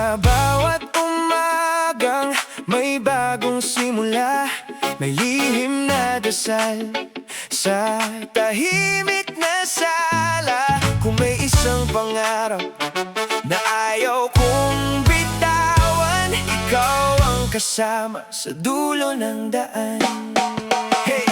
Sa bawat umagang may bagong simula, may lihim na dasal sa tahimik na sala. Kung may isang pangarap na ayaw kong bitawan, ikaw ang kasama sa dulo ng daan. Hey!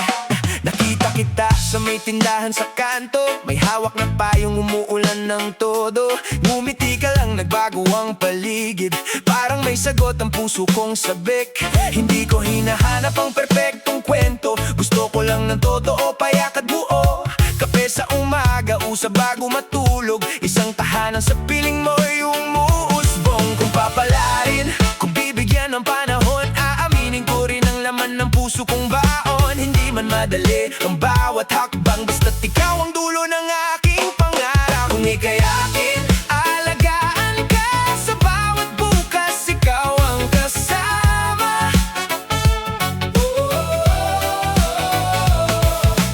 Nakita kita sa may tindahan sa kanto, may hawak na payong, umuulan ng todo. Ngumiti ka lang, nagbago ang paligid, parang may sagot ang puso kong sabik. Hindi ko hinahanap ang perpektong kwento, gusto ko lang ng totoo, payak at buo. Kape sa umaga, usap bago matulog, isang tahanan sa piling mo yung umuusbong. Kung papalarin, kung bibigyan ng panahon, aaminin ko rin ang laman ng puso kong baon. Hindi man madali ang bawat hakbang, basta't ikaw ang dulo ng aking pangarap. Kung ika'y akin, alagaan ka sa bawat bukas, ikaw ang kasama.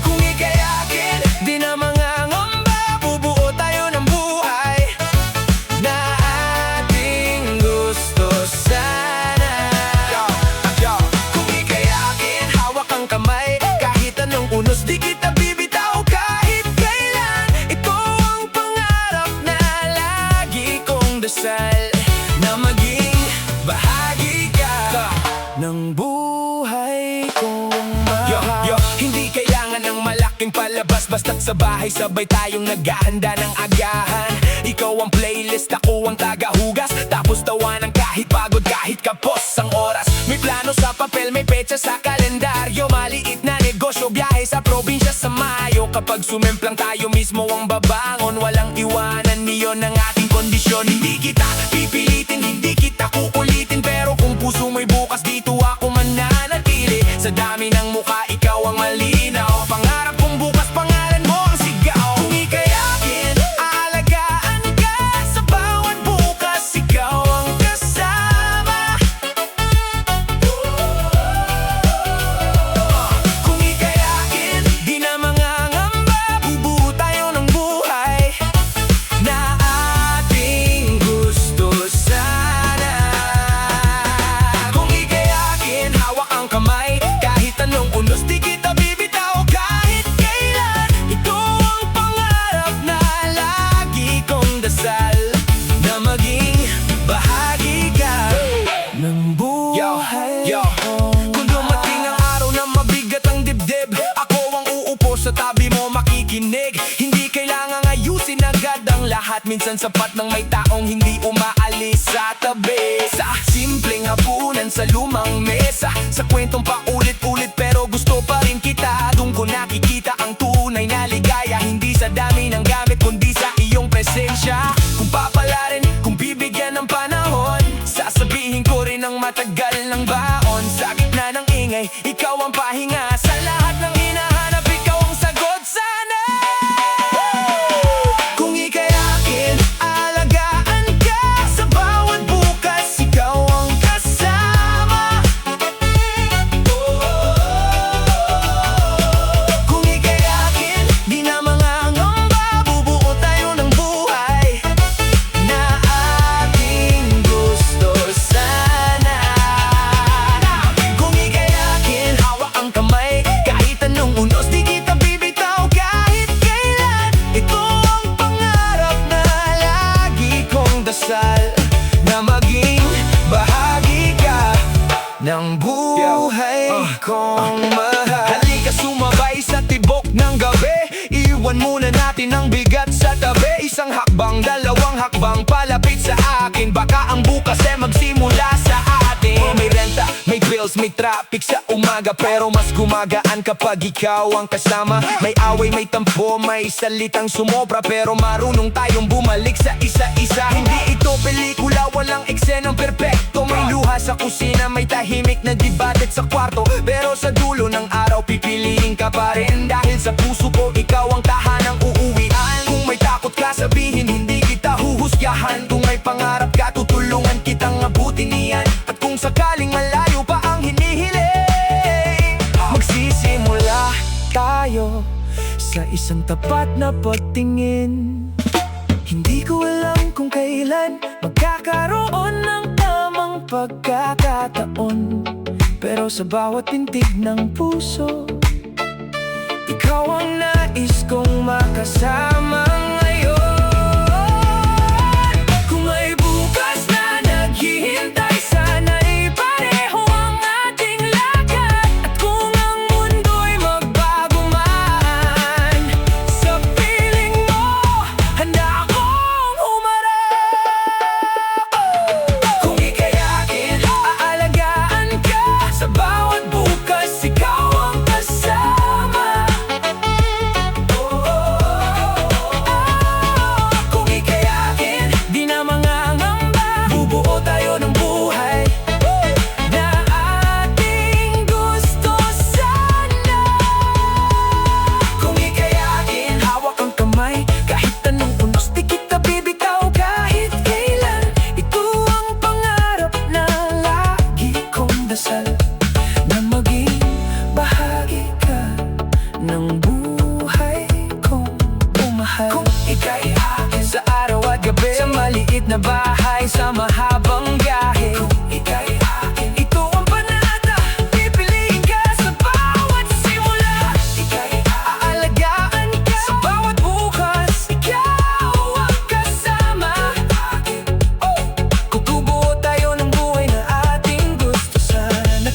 Kung ika'y akin, di na mangangamba, bubuo tayo ng buhay na ating gusto sana. Kung ika'y akin, hawak ang kamay, kahit anong unos di kita bibitaw kahit kailan. Ito ang pangarap na lagi kong dasal, na maging bahagi ka ng buhay kong mahal. Hindi kailangan ng malaking palabas, basta't sa bahay sabay tayong naghahanda ng agahan. Ikaw ang playlist, ako ang tagahugas, tapos tawanan kahit pagod, kahit kapos ang oras. May plano sa papel, may petsa sa kalendaryo, maliit na negosyo, biyahe sa probinsya sa Mayo. Kapag sumemplang tayo mismo ang babangon, walang iwanan, niyon ang ating kondisyon. Hindi kita pipilitin, hindi kita kukulitin, pero kung puso mo'y bukas, dito ako mananatili. Sa dami ng mukha, ikaw ang malinaw, pangarap kong bukas, pangalan mo ang sigaw. Kung ika'y akin, aalagaan ka sa bawat bukas, ikaw ang kasama. Kung ika'y akin, di na mangangamba, bubuo tayo ng buhay na ating gusto sana. Kung ika'y akin, hawak ang kamay, kahit anong unos di kita bibitaw kahit kailan. Ito ang pangarap na lagi kong dasal, na maging bahagi ka ng buhay kong. Kung dumating ang araw na mabigat ang dibdib, ako ang uupo sa tabi mo makikinig. Hindi kailangang ayusin agad ang lahat, minsan sapat ng may taong hindi umaalis sa tabi. Sa simpleng hapunan sa lumang mesa, sa kwentong paulit-ulit pero gusto pa rin kita. Doon ko nakikita ang tunay na ligaya, hindi sa dami ng gamit kundi sa iyong presensya. Kung papalarin, kung bibigyan ng panahon, sasabihin ko rin ang matagal ng baon. Sa gitna ng ingay, ikaw ang pahinga, sa lahat ng hinahanap, ikaw ang sagot sana. Kung ika'y akin, alagaan ka sa bawat bukas, ikaw ang kasama. Kung ika'y akin, di na mangangamba, bubuo tayo ng buhay na ating gusto sana. Kung ika'y akin, hawak ang kamay, kahit anong unos di kita bibitaw kahit kailan. Ito ang pangarap na lagi kong dasal, na maging bahagi ka ng buhay kong mahal. Halika sumabay sa tibok ng gabi, iwan muna natin ang bigat sa tabi. Isang hakbang, dalawang hakbang, palapit sa akin, baka ang bukas ay magsimula sa atin. May renta, may bills, may traffic sa umaga, pero mas gumagaan kapag ikaw ang kasama. May away, may tampo, may salitang sumobra, pero marunong tayong bumalik sa isa-isa. Hindi ito pelikula, walang eksenang perpekto. May luha sa kusina, may tahimik na debate sa kwarto, pero sa dulo ng araw pipiliin ka pa rin, dahil sa puso ko ikaw ang tahanang uuwian. Kung may takot ka, sabihin hindi kita huhusgahan. Kung may pangarap ka, tutulungan kitang abutin iyan. At kung sakaling malayo pa ang hinihiling, magsisimula tayo sa isang tapat na pagtingin. Hindi ko alam kung kailan magkakaroon ng pagkakataon, pero sa bawat pintig ng puso, ikaw ang nais kong makasama ngayon. Kung may bukas na naghihintay, sana'y pareho ang ating lakad. At kung ang mundo'y magbago man, sa piling mo, handa akong humarap. Kung ika'y akin, aalagaan ka. Sa bawat bukas, ikaw ang kasama. Kung ika'y akin, di na mangangamba. Bubuo tayo ng buhay na ating gusto sana. Kung ika'y akin, hawak ang kamay. Kahit anong unos, di kita bibitaw kahit kailan. Ito ang pangarap na lagi kong dasal, na maging bahagi ka ng buhay kong umahal. Kung ika'y akin, sa araw at gabi, sa maliit na bahay, sa mahabang biyahe. Kung ika'y akin, ito ang panata. Pipiliin ka sa bawat simula. Ika'y aalagaan ka. Sa bawat bukas, ikaw ang kasama. Kukubuo tayo ng buhay na ating gusto sana.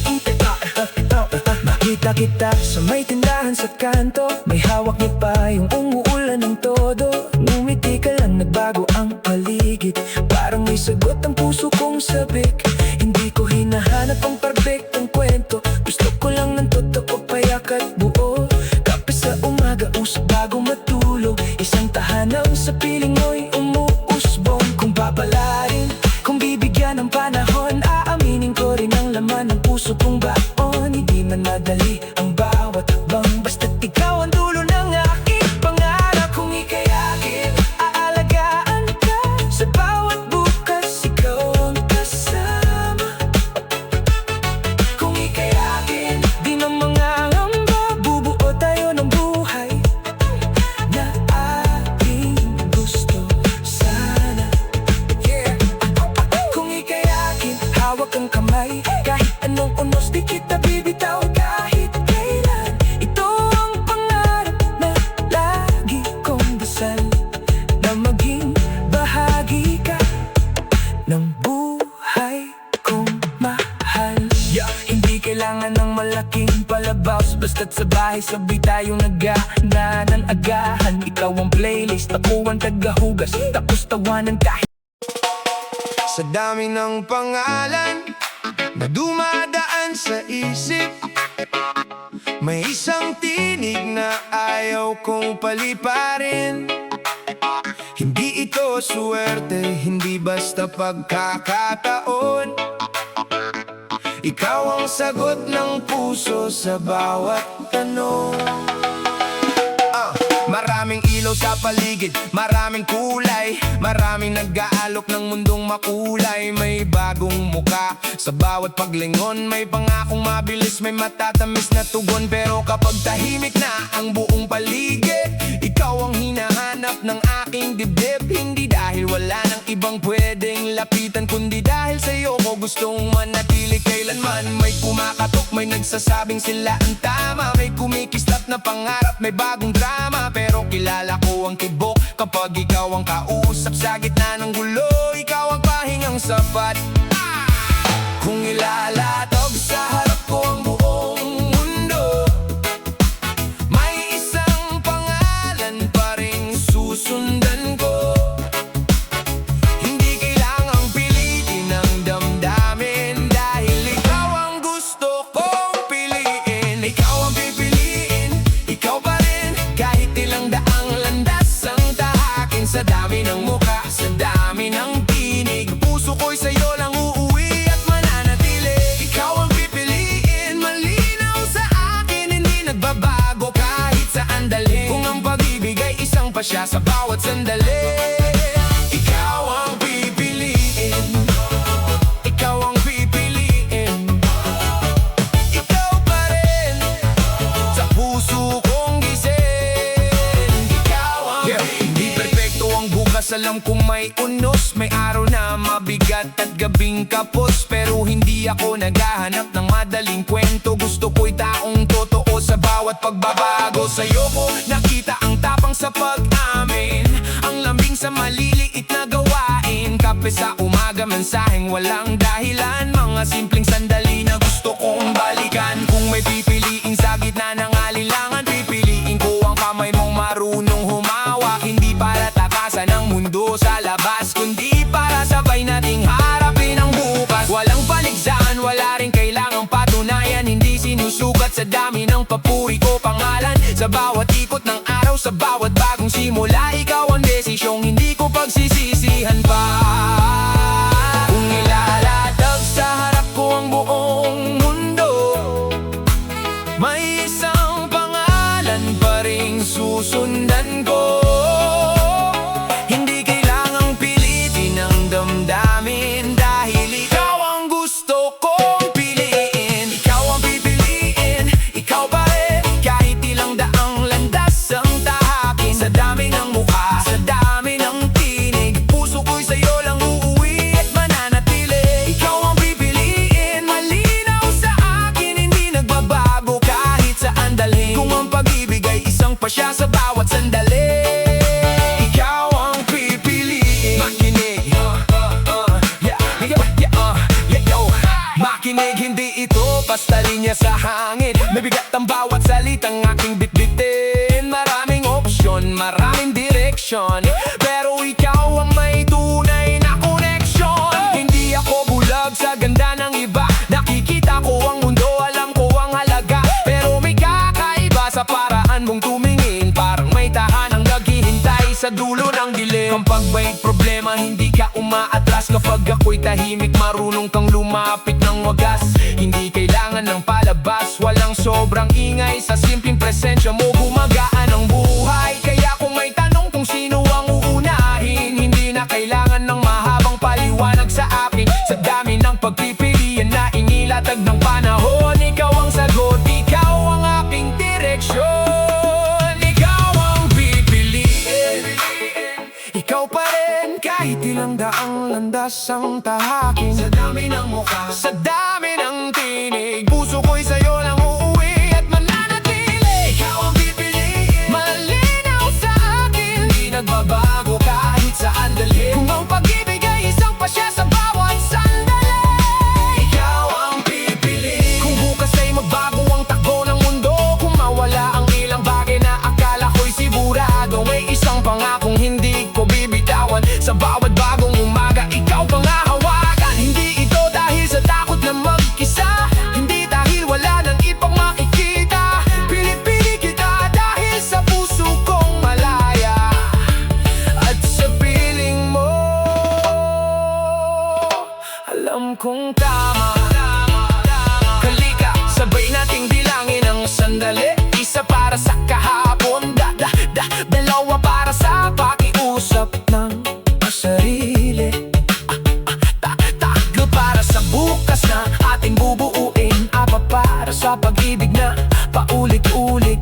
Makita kita sa may tindahan sa kanto, may hawak niya pa yung umuulan ng todo. Ngumiti ka lang, nagbago ang paligid, parang may sagot ang puso kong sabik. Hindi ko hinahanap ang perfectong kwento, gusto ko lang ng totoo, payak at buo. Kape sa umaga, usap bago matulog, isang tahanang sa piling mo'y umuusbong. Kung papalarin, kung bibigyan ng panahon, aaminin ko rin ang laman ng puso kong baon. Hindi man madali ang bawat hakbang, basta't ikaw ang dulo ng aking pangarap. Kung ika'y akin, aalagaan ka. Sa bawat bukas, ikaw ang kasama. Kung ika'y akin, di na mangangamba. Bubuo tayo ng buhay na ating gusto sana. Yeah. Kung ika'y akin, hawak ang kamay. Kahit anong unos, di kita bibitaw kahit kailan. Ito ang pangarap na lagi kong dasal, na maging bahagi ka ng buhay kong mahal. Yeah. Hindi kailangan ng malaking palabas, basta't sa bahay sabay tayong naghahandaan ng agahan. Ikaw ang playlist, ako ang tagahugas, tapos tawanan kahit sa dami ng pangalan na dumadaan sa isip. May isang tinig na ayaw kong paliparin. Hindi ito suwerte, hindi basta pagkakataon. Ikaw ang sagot ng puso sa bawat tanong. Maraming ilaw sa paligid, maraming kulay, maraming nag-aalok ng mundong makulay. May bagong muka sa bawat paglingon, may pangakong mabilis, may matatamis na tugon. Pero kapag tahimik na ang buong paligid, ikaw ang hinahanap ng aking dibdib. Hindi dahil wala nang ibang pwedeng lapitan, kundi dahil sa'yo ko gustong manatili kailanman. May kumakatok, may nagsasabing sila ang tama, may kumikislap na pangarap, may bagong drama. Pero kilala ko ang tibok kapag ikaw ang kausap. Sa gitna ng gulo, ikaw ang pahingang sapat. Kung ilalatag sa harap ko ang buong mundo, may isang pangalan pa rin susundan ko. Hindi kailangang pilitin ang damdamin, dahil ikaw ang gusto kong piliin. Ikaw ang pipiliin, ikaw pa rin. Kahit ilang daang landas ang tahakin, sa dami ng mukha, sa dami ng tinig, puso ko'y sa'yo lang uuwi at mananatili. Ikaw ang pipiliin, malinaw sa akin, hindi nagbabago kahit saan dalhin. Kung ang pag-ibig ay isang pasya sa bawat sandali, ikaw ang pipiliin, ikaw ang pipiliin. Ikaw pa rin sa puso kong gising. Ikaw ang hindi perfecto ang bukas, alam kong may unos, may araw na mabigat at gabing kapos. Pero Hindi ako naghahanap ng madaling kwento. Gusto ko'y taong totoo sa bawat pagbabago. Sa'yo ko nakita ang tapang sa pag-amin, ang lambing sa maliliit na gawain. Kape sa umaga, mensaheng walang dahilan, mga simpleng sandali na gusto kong balikan. Kung may pipiliin sa gitna ng alinlangan, pipiliin ko ang kamay mong marunong humawak. Hindi para takasan ang mundo sa labas, kundi para sabay nating harapin ang bukas. Walang paligsahan, wala rin kailangang patunayan. Hindi sinusukat sa dami ng papuri ko pangalan. Sa bawat ikot ng araw, sa bawat bagong simula, ikaw ang desisyong hindi ko pagsisisihan pa. Kung ilalatag sa harap ko ang buong mundo, may isang pangalan pa ring susundan ko. Hindi kailangang pilitin ang damdamin, dahil ikaw ang gusto kong piliin. Ikaw ang pipiliin, ikaw pa rin, kahit ilang daang landas ang tahakin. Sa dami ng mukha, sa dami ng tinig, puso ko'y sa'yo lang uuwi at mananatili. Ikaw ang pipiliin, malinaw sa akin, hindi nagbabago kahit saan dalhin. Kung ang pag-ibig ay isang pasya sa bawat sandali, ikaw ang pipiliin. Makinig, makinig, hindi ito basta linya sa hangin. Mabigat ang bawat salitang aking bitbitin. Maraming opsyon, maraming direksyon, pero ikaw ang may tunay na koneksyon. Hindi ako bulag sa ganda ng iba, nakikita ko ang mundo, alam ko ang halaga. Pero may kakaiba sa paraan mong tumingin, parang may tahanang naghihintay sa dulo ng dilim. Kapag may problema, hindi ka umaatras. Kapag ako'y tahimik, marunong kang lumapit ng wagas. Hindi kailangan ng palabas, walang sobrang ingay. Sa simpleng presensya mo, gumagaan ang buhay. Kaya kung may tanong kung sino ang uunahin, hindi na kailangan ng mahabang paliwanag sa akin. Sa dami ng pagpipilian na inilatag ng panahon, ikaw ang sagot, ikaw ang aking direksyon. Ikaw ang pipiliin, ikaw pa rin, kahit ilang daang landas ang tahakin. Sa dami ng mukha, sa dami ng tinig, puso ko'y sa'yo lang uuwi at mananatili. Ikaw ang pipiliin, malinaw sa akin, hindi nagbabago kahit saan dalhin. Kung ang pag-ibig ay isang pasya sa bawat sandali, ikaw ang pipiliin. Kung bukas ay magbago ang takbo ng mundo, kung mawala ang ilang bagay na akala ko'y sigurado, may isang pangakong hindi ko bibitawan. Sa bawat bagong umaga, ikaw pang hahawakan. Hindi ito dahil sa takot na mag-isa, hindi dahil wala nang ibang makikita. Pinipili kita dahil sa puso kong malaya, at sa piling mo, alam kong tama. Halika, sabay nating bilangin ang sandali. Isa para sa kahapon, dalawa para sa pakiusap ng sarili, tatlo para sa bukas na ating bubuuin, apat para sa pag-ibig na paulit-ulit.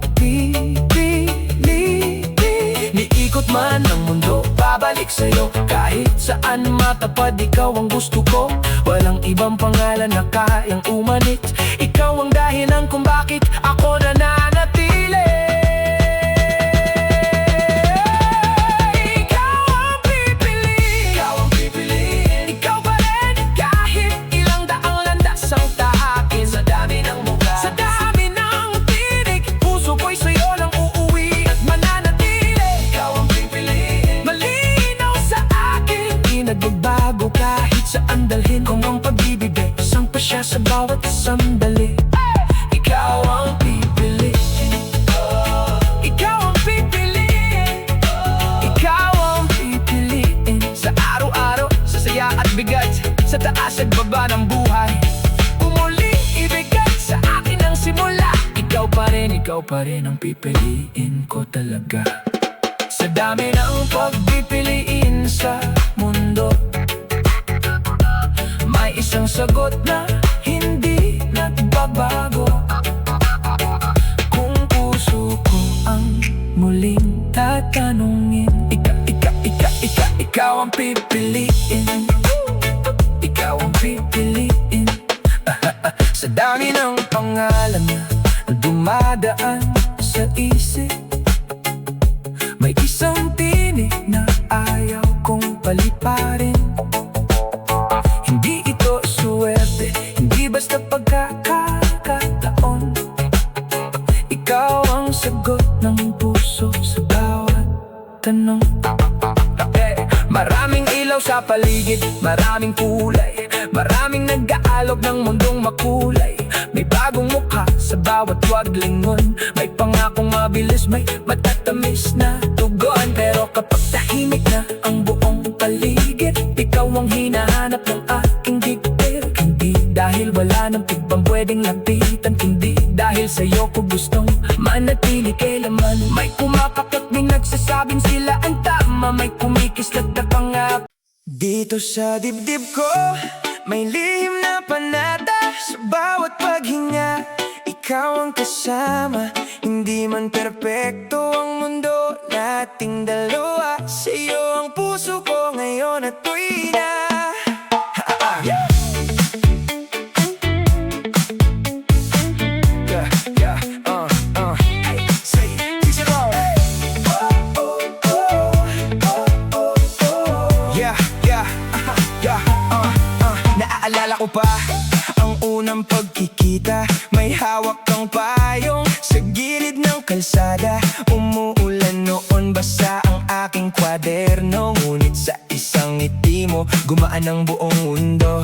Niikot man ang mundo, babalik sa'yo. Kahit saan matapad, ikaw ang gusto ko. Walang ibang pangalan na kayang umanit. Ikaw ang dahilan kung bakit ako nananatili. Nagbabago kahit saan dalhin. Kung ang pag-ibig ay isang pasya sa bawat sandali, ikaw ang pipiliin. Ikaw ang pipiliin. Ikaw ang pipiliin. Sa araw-araw, sa saya at bigat, sa taas at baba ng buhay, umuling ibigay sa akin ang simula. Ikaw pa rin ang pipiliin ko talaga. Sa dami ng pagpipiliin sa mundo, may isang sagot na hindi nagbabago. Kung puso ko ang muling tatanungin, ikaw ang pipiliin. Ikaw ang pipiliin. paligid, maraming kulay, maraming nag-aalog ng mundong makulay. May bagong mukha sa bawat waglingon, may pangakong mabilis, may matatamis na tugon. Pero kapag tahimik na ang buong paligid, ikaw ang hinahanap ng aking dibdib. Hindi dahil wala ng tigbang pwedeng lapitan, kundi dahil sa'yo ko gustong manatili kailanman. May kumakapit, may nagsasabing sila ang tama, may kumikislat na pangako. Dito sa dibdib ko, may lihim na panata. Sa bawat paghinga, ikaw ang kasama. Hindi man perpekto ang mundo nating dalawa, sa'yo ang puso ko ngayon at tuwi na. Naalala ko pa ang unang pagkikita, may hawak kang payong sa gilid ng kalsada. Umuulan noon, basa ang aking kwaderno, ngunit sa isang ngiti mo, gumaan ang buong mundo.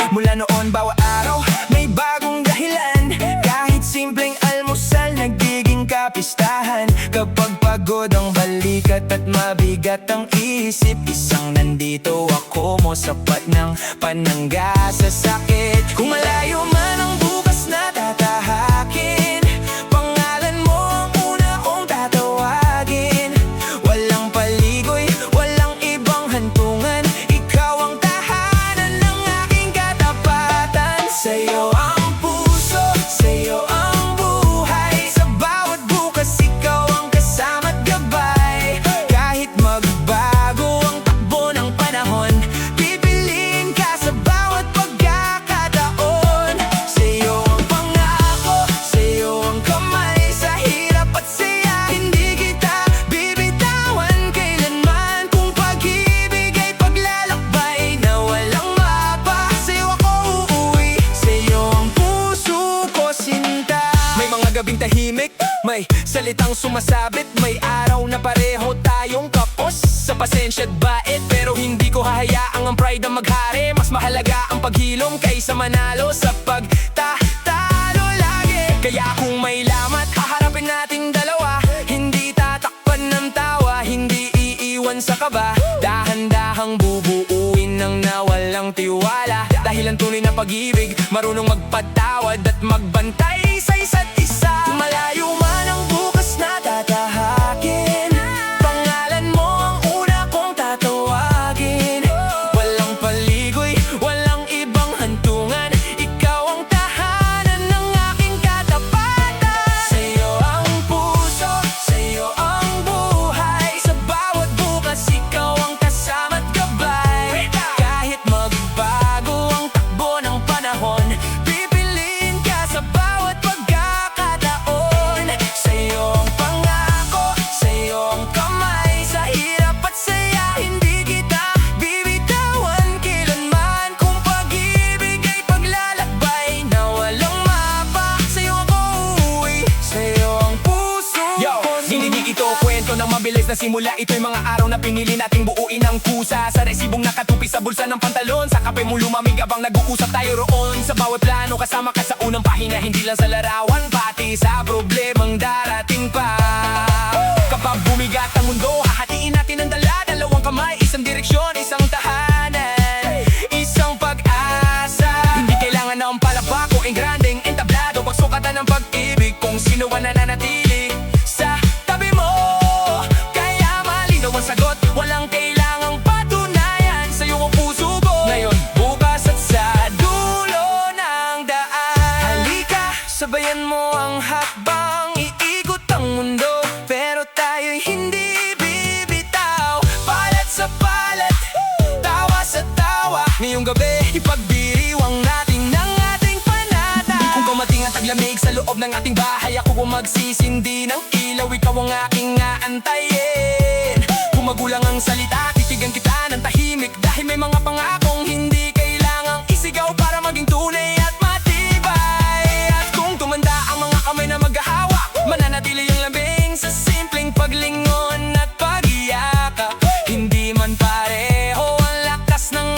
Mula noon bawat araw may bagong dahilan, kahit simpleng almusal nagiging kapistahan. Kapag pagod ang balikat at mabigat ang isip, isang nandito ako mo, sapat ng panangga sa sakit. Kung malayo man ang bukas na tatahakin, pangalan mo ang una kong tatawagin. Walang paligoy, walang ibang hantungan, ikaw ang tahanan ng aking katapatan. Sa'yo ang puso, sa'yo ang buhay, sa bawat bukas ikaw ang kasama't gabay. Kahit magbago ang takbo ng panahon, pipiliin ka sa bawat pagkakataon. Sa'yo ang pangako, sa'yo ang kamay, sa hirap at saya hindi kita bibitawan kailanman. Kung pag-ibig ay paglalakbay na walang mapa, sa'yo ako uuwi, sa'yo ang puso ko sinta. May mga gabing tahimik, may salitang sumasabit, may araw na pareho tayong kapos sa pasensya at bait. Pero hindi ko hahayaang ang pride ang maghari, mas mahalaga ang paghilom kaysa manalo sa pagtatalo lagi. Kaya kung may lamat, haharapin nating dalawa, hindi tatakpan ng tawa, hindi iiwan sa kaba. Dahan-dahang bubuuin ng nawalang tiwala, dahil ang tunay na pag-ibig marunong magpatawad at magbantay sa isa't isa. Malayo man ang bukas na tatahakin, pangalan mo ang una kong tatawagin. Walang paligoy, walang ibang hantungan, ikaw ang tahanan ng aking katapatan. Sa'yo ang puso, sa'yo ang buhay, sa bawat bukas ikaw ang kasama't gabay. Kahit magbago ang takbo ng panahon, pipiliin ka sa bawat pagkakataon. Sa'yo ang pangako, sa'yo ang kamay, sa hirap at saya hindi kita bibitawan kailanman. Kung pag-ibig ay paglalakbay na walang mapa, sa'yo ako uuwi, sa'yo ang puso ko sinta. Hindi ito kwento ng mabilis na simula, ito'y mga araw na pinili nating buuin ang kusa. Sa resibong nakatupi sa bulsa ng pantalon, sa kape mo lumamig abang nag-uusap tayo roon. Sa bawat plano kasama ka sa unang pahina, hindi lang sa larawan, pati sa problemang darating pa. Kapag bumigat ang mundo, hahatiin natin ang dala, dalawang kamay, isang direksyon, isang tahanan, isang pag-asa. Hindi kailangan na ang palabak o engrandeng entablado, pagsukatan ng pag-ibig kung sino ang nananatili sa tabi mo. Kaya malinaw ang sagot, walang kailangang patunayan, sa'yo ang puso ko ngayon, bukas at sa dulo ng daan. Halika, sabayan mo ang hakbang, iikot ang mundo, pero tayo'y hindi bibitaw. Palat sa palat, tawa sa tawa, ngayong gabi ipagbiriwang natin ng ating panata. Kung kumating ang taglamig sa loob ng ating bahay, ako kung magsisindi ng ilaw, ikaw ang aking aantayin. Kung magulang ang salita, titigan kita ng tahimik, dahil may mga pangakong hindi kailangang isigaw para maging tunay at matibay. At kung tumanda ang mga kamay na maghahawak, mananatili ang lambing sa simpleng paglingon at pag-iyakap. Hindi man pareho ang lakas ng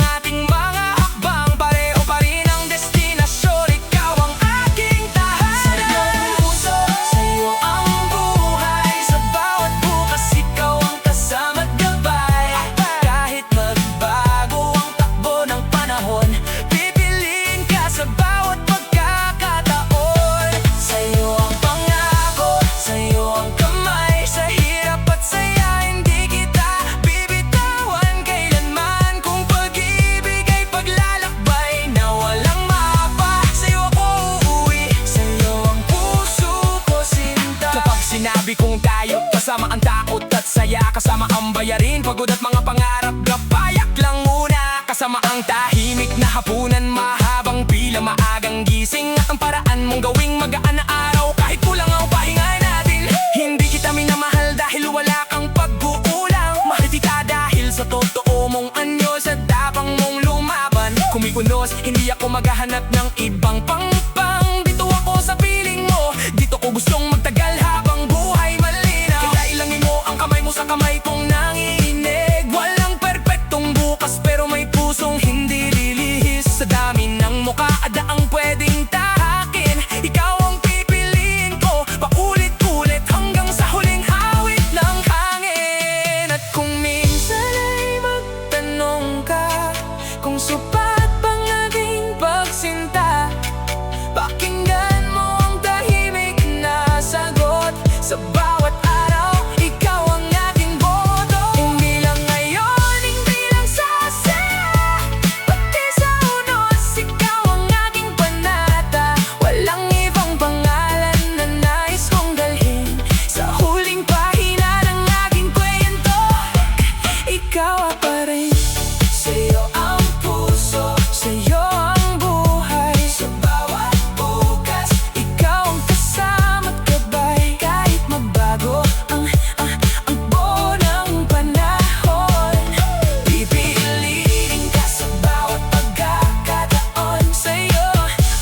kasama ang bayarin, pagod at mga pangarap, gapayak lang muna. Kasama ang tahimik na hapunan, mahabang pila, maagang gising, at ang paraan mong gawing magaan na araw kahit kulang ang pahinga natin. Hindi kita minamahal dahil wala kang pag-uulang, mahal kita dahil sa totoo mong anyo, sa dabang mong lumaban. Kumiunos, hindi ako maghahanap ng ibang pangpang. Dito ako sa piling mo, dito ko gustong magtagal habang buhay malinaw. Kaya ilangin mo ang kamay mo sa kamay kong nanginig. Walang perpektong bukas pero may pusong hindi lilihis. Sa dami ng mukha at daang pwedeng tahakin, ikaw ang pipiliin ko, paulit-ulit hanggang sa huling awit ng hangin. At kung minsan ay magtanong ka kung sapat bang ating pagsinta, pakinggan mo ang tahimik na sagot. Sa bawat araw, ikaw ang aking boto. Hindi lang ngayon, hindi lang sa saya, pati sa unos, ikaw ang aking panata. Walang ibang pangalan na nais kong dalhin sa huling pahina ng aking kwento. Ikaw pa rin. Sa'yo ang puso, sa'yo ang buhay. Sa bawat bukas, ikaw ang kasama't gabay. Kahit magbago ang takbo ng panahon, pipiliin ka sa bawat pagkakataon. Sa'yo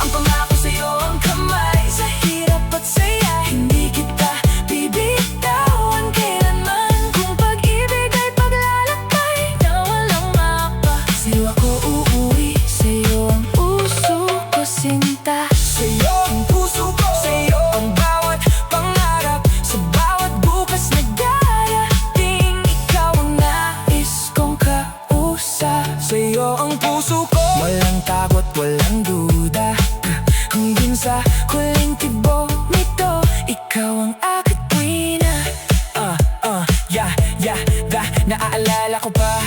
ang pangako, sa'yo ang kamay. Sa hirap at saya, hindi kita bibitawan kailanman. Kung pag-ibig ay paglalakbay na walang mapa, sa'yo ako uuwi, sa'yo ang puso ko sinta. Sa'yo ang puso ko, sa'yo ang bawat pangarap. Sa bawat bukas na darating, ikaw ang nais kong kausap. Sa'yo ang puso ko, walang takot, walang duda. Hanggang sa huling tibok nito, ikaw ang aking tuwina. Naaalala ko pa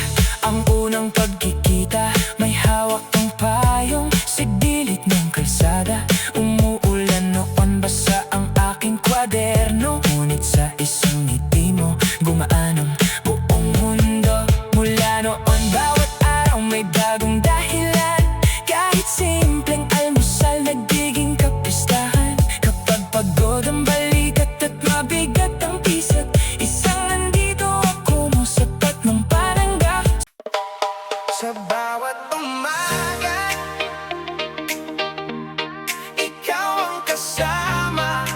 ang unang pagkikita. May hawak kang payong sa gilid ng kalsada. Umuulan noon, basa ang aking kwaderno. Ngunit sa isang ngiti mo, gumaan ang buong mundo. Mula noon, bawat araw may bagong dahilan. Kahit simpleng almusal, nagiging kapistahan. Kapag pagod ang balikat at mabigat ang pisat, isang nandito ako mo, sapat ng panangga. Sa bawat umaga, ikaw ang kasama.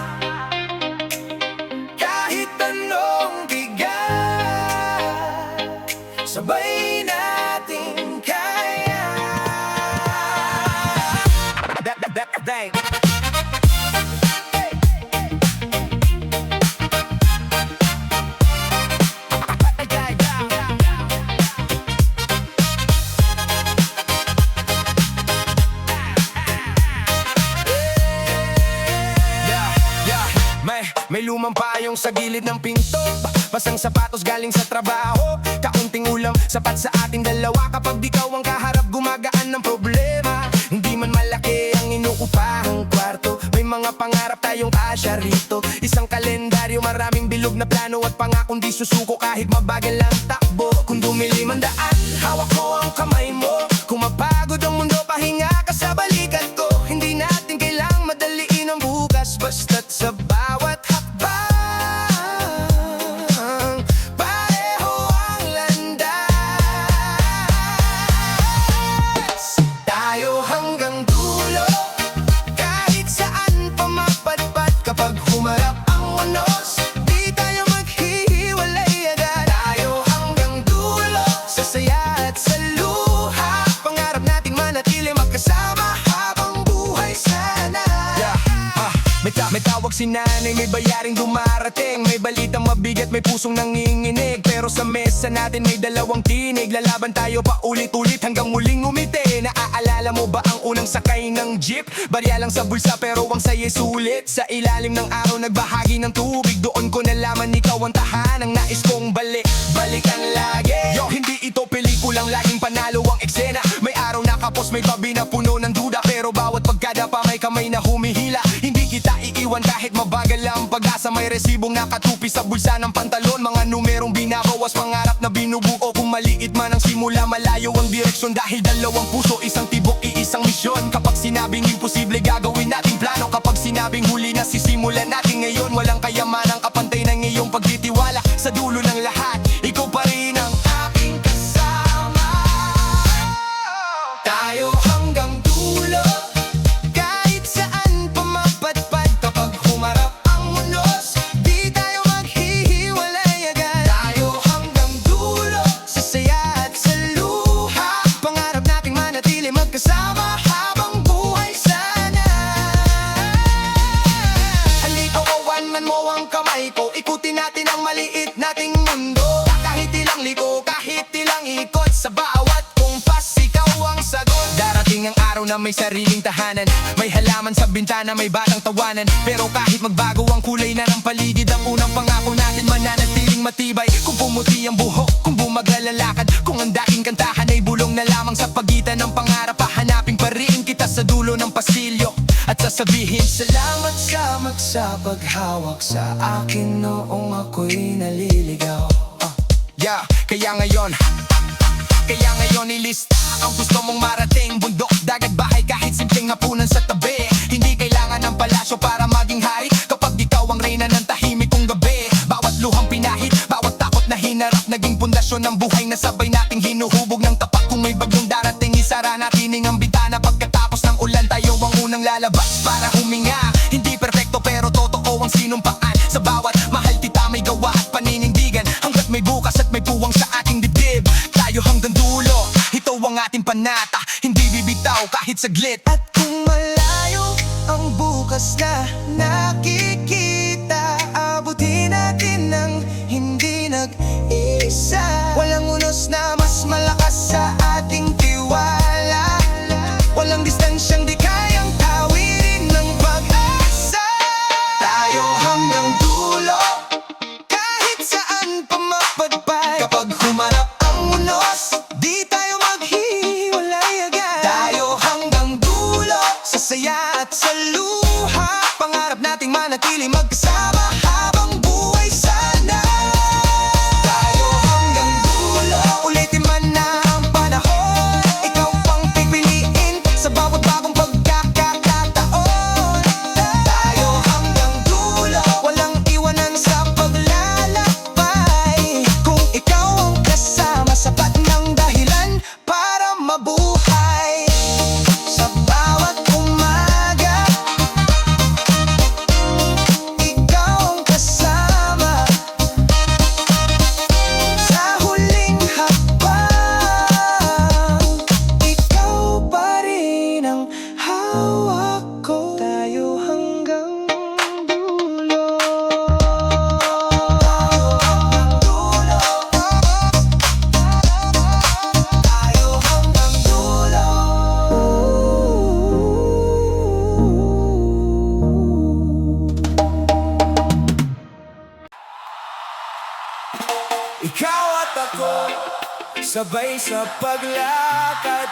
Kahit anong bigat, sabay nating kaya. Bang. May lumang payong sa gilid ng pinto, basang sapatos galing sa trabaho. Kaunting ulam, sapat sa ating dalawa. Kapag di ikaw ang kaharap, gumagaan ng problema. Hindi man malaki ang inuupahang kwarto, may mga pangarap tayong kasya rito. Isang kalendaryo, maraming bilog na plano at pangakong di susuko kahit mabagal ang takbo. Kung dumilim ang daan, hawak ko ang kamay mo. Kung mapagod ang mundo, pahinga ka sa balikat ko. Hindi natin kailang madaliin ang bukas, basta't sa bawat hakbang pareho ang landas. Tayo hanggang dulo, kahit saan pa mapadpad. Kapag humarap ang unos, di tayo maghihiwalay agad. Tayo hanggang dulo, sa saya at sa luha. Pangarap nating manatili magkasama habang buhay sana. May tawag si nanay, may bayaring dumarating. May balitang mabigat, may pusong nanginginig. Pero sa mesa natin may dalawang tinig. Lalaban tayo pa ulit-ulit hanggang muling ngumiti. Naaalala mo ba ang unang sakay ng jeep? Barya lang sa bulsa pero ang saya'y sulit. Sa ilalim ng araw nagbahagi ng tubig. Doon ko nalaman ikaw ang tahanang nais kong balikan lagi. Yo, hindi ito pelikulang laging panalo ang eksena. May araw na kapos, may tabi na puno ng duda. Pero bawat pagkadapa may kamay na humihila. Hindi kita iiwan kahit mabagal ang pag-asa. May resibong nakatupi sa bulsa ng pantalon. Mga numerong binabaw bawas pangarap na binubuo. Kung maliit man ang simula, malayo ang direksyon. Dahil dalawang puso, isang tibok, iisang misyon. Kapag sinabing imposible, gagawin nating plano. Kapag sinabing huli na, sisimulan natin ngayon. Walang kayamanang kapantay ng iyong pagtitiwala. Sa dulo ng lahat, ikaw pa rin ang aking kasama. Tayo hanggang dulo, kahit saan pa mapadpad. Kapag humarap ang unos, di tayo maghihiwalay agad. Tayo hanggang dulo, sa saya at sa luha. Pangarap nating manatili magkasama habang buhay sana. Halika, kawan man mo ang kamay ko, ikutin natin ang maliit nating mundo. Kahit ilang liko, kahit ilang ikot, sa bawat kumpas, ikaw ang sagot. Darating ang araw na may sariling tahanan, may halaman sa bintana, may batang tawanan. Pero kahit magbago ang kulay na ng paligid, ang unang pangako natin mananatiling matibay. Kung pumuti ang buhok, kung bumagal ang lakad, kung ang daking kantahan ay bulong na lamang sa pagitan ng pangarap, hahanapin pa rin kita sa dulo ng pasilyo at sasabihin, salamat sa paghawak sa akin noong ako'y naliligaw. Kaya ngayon ilista ang gusto mong marating. Bundok, dagat, bahay, kahit simpleng hapunan sa tabi. Hindi kailangan ng palasyo para maging hari, kapag ikaw ang reyna ng tahimik kong gabi. Bawat luhang pinahid, bawat takot na hinarap, naging pundasyon ng buhay na sabay nating hinuhubog ng tapak. Kung may bagyong darating, isara natin ang bintana. Pagkatapos ng ulan, tayo ang unang lalabas para huminga. Hindi perfecto pero totoo ang sinumpaan. Sa bawat mahal kita may gawa at paninindigan, hanggat may bukas at may puwang sa ating dibdib. Tayo hanggang dulo, ito ang ating panata, hindi bibitaw kahit saglit. At kung malayo ang bukas na nakikita, abutin natin ng hindi nag-iisa. Walang unos na mas malakas sa ating tiwala, walang distansyang di kayang tawirin ng pag-asa. Tayo hanggang dulo, kahit saan pa mapadpad. Kapag humarap ang unos, di tayo maghihiwalay agad. Tayo hanggang dulo, sa saya at sa luha. Pangarap nating manatili magkasama habang buhay sana. Tayo hanggang dulo, ulitin man na ang panahon, ikaw pang pipiliin sa bawat bagong pagkakataon. Tayo hanggang dulo, walang iwanan sa paglalakbay. Kung ikaw ang kasama, sapat ng dahilan para mabuhay. Sa bawat umaga, ikaw ang kasama. Sa huling hakbang, ikaw pa rin ang hawak ko. Tayo hanggang dulo. Tayo hanggang dulo. Ikaw at ako, sabay sa paglakad.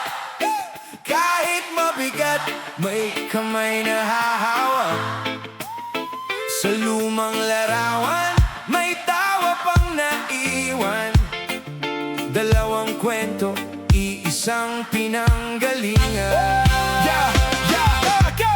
Kahit mabigat, may kamay na hahawak. Sa lumang larawan, may tawa pang naiwan. Dalawang kwento, iisang pinanggalingan. Go!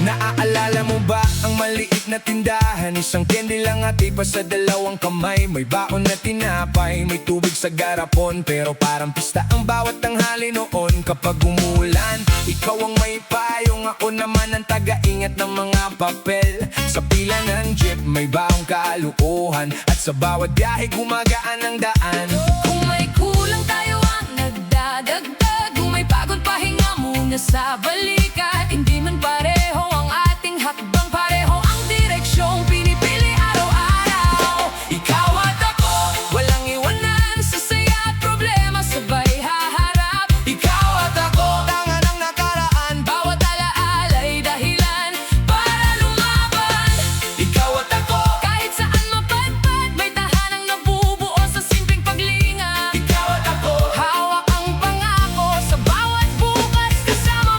Naaalala mo ba ang maliit na tindahan? Isang candy lang at ipa sa dalawang kamay. May baon na tinapay, may tubig sa garapon, pero parang pista ang bawat tanghali noon. Kapag umulan, ikaw ang may payong, ako naman ang taga-ingat ng mga papel. Sa pila ng jeep, may baong kalukuhan, at sa bawat biyahe gumagaan ang daan. Kung may kulang tayo ang nagdadagdag, kung may pagod pahinga muna sa balikat. Hindi man pareho ang ating hakbang, pareho ang direksyong pinipili araw-araw. Ikaw at ako, walang iwanan, sa saya at problema sabay haharap. Ikaw at ako, Tangan ang nakaraan, bawat alaala ay dahilan para lumaban. ikaw at ako. Kahit saan mapadpad, may tahanang nabubuo sa simpleng paglinga. Ikaw at ako, Hawak ang pangako sa bawat bukas, kasama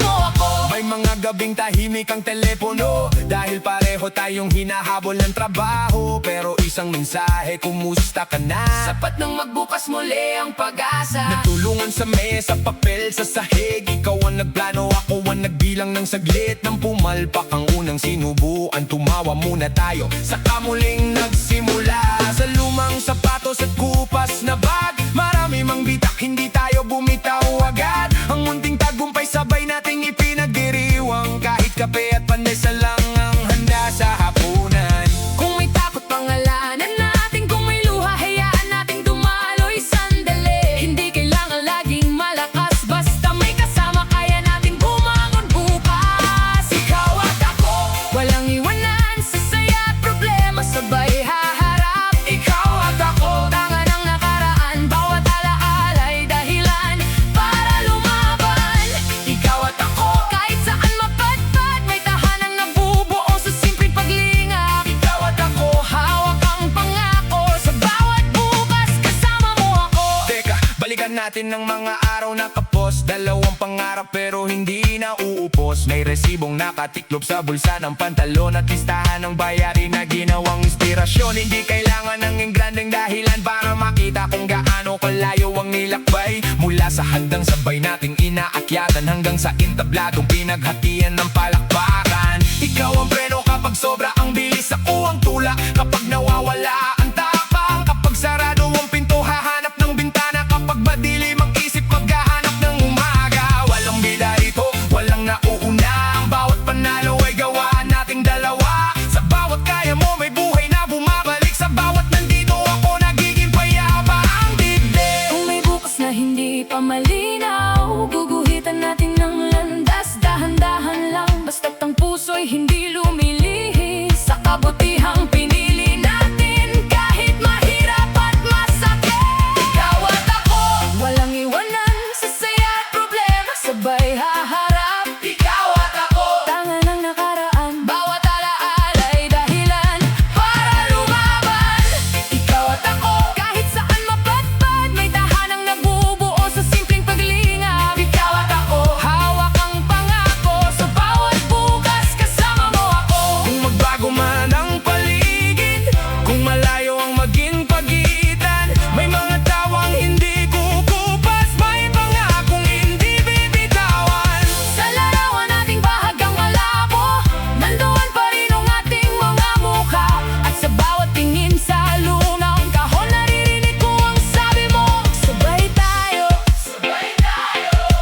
Pareho tayong hinahabol ng trabaho, pero isang mensahe, kumusta ka na? Sapat nang magbukas muli ang pag-asa. Natulungan sa mesa, papel sa sahig. Ikaw ang nagplano, ako ang nagbilang ng saglit. Nang pumalpak ang unang sinubuan, tumawa muna tayo, saka muling nagsimula. Sa lumang sapatos at kupas na bag, marami mang bitak, hindi tayo bumitaw agad. Ang munting tagumpay, sabay nating ipinagdiriwang. Kahit kape at pandesa lang ang handa sa hapunan. Kung may takot, pangalanan natin. Kung may luha, hayaan nating dumaloy sandali. Hindi kailangan laging malakas, basta may kasama, kaya nating bumangon bukas. Ikaw at ako, walang iwanan. Sa saya at problema, sabay haharap. Ikaw at ako, tanga ng nakaraan. Bawat alaala'y dahilan para lumaban. Ikaw at ako, kahit saan mapadpad, may tahanang nabubuo sa simpleng paglingap. Ikaw at ako, hawak ang pangako. Sa bawat bukas, kasama mo ako. Teka, balikan natin ng mga araw na kapos. Dalawang pangarap pero hindi na uupos. May resibong nakatiklop sa bulsa ng pantalon, at listahan ng bayari na ginawang inspirasyon. Hindi kailangan ng engrandeng dahilan para makita kung gaano kalayo ang nilakbay. Mula sa handang sabay nating inaakyatan, hanggang sa intabladong pinaghatian ng palakpakan. Ikaw ang preno kapag sobra ang bilis, ako ang tula kapag nawawala ang tapang. Kapag sarado ang pinto, hahanap ng bintana. Kapag madilim ang isip, maghahanap ng umaga. Walang bida rito, walang nauuna. Ang bawat panalo ay gawaan nating dalawa. Sa bawat kaya mo, may buhay na bumabalik. Sa bawat nandito, ako nagiging payapa ang dibdib. Kung may bukas na hindi pa malinaw, guguhitan natin ng landas. Dahan-dahan lang, basta't ang puso'y hindi lumilihis. Sa kabutihang pinili natin, kahit mahirap at masakit. Ikaw at ako, walang iwanan. Sa saya at problema, sabay haharap. Ikaw at ako, tanga ng nakaraan. Bawat alaala'y dahilan para lumaban. Ikaw at ako, kahit saan mapadpad, may tahanang nabubuo sa simpleng paglingap. Ikaw at ako, hawak ang pangako. Sa bawat bukas, kasama mo ako. Kung magbago man ang paligid, kung malayo ang maging pagitan, may mga tawang hindi kukupas, may pangakong hindi bibitawan. Sa larawan nating bahagang malabo, nandoon pa rin ang ating mga mukha. At sa bawat tingin sa lunang kahon, naririnig ko ang sabi mo, sabay tayo.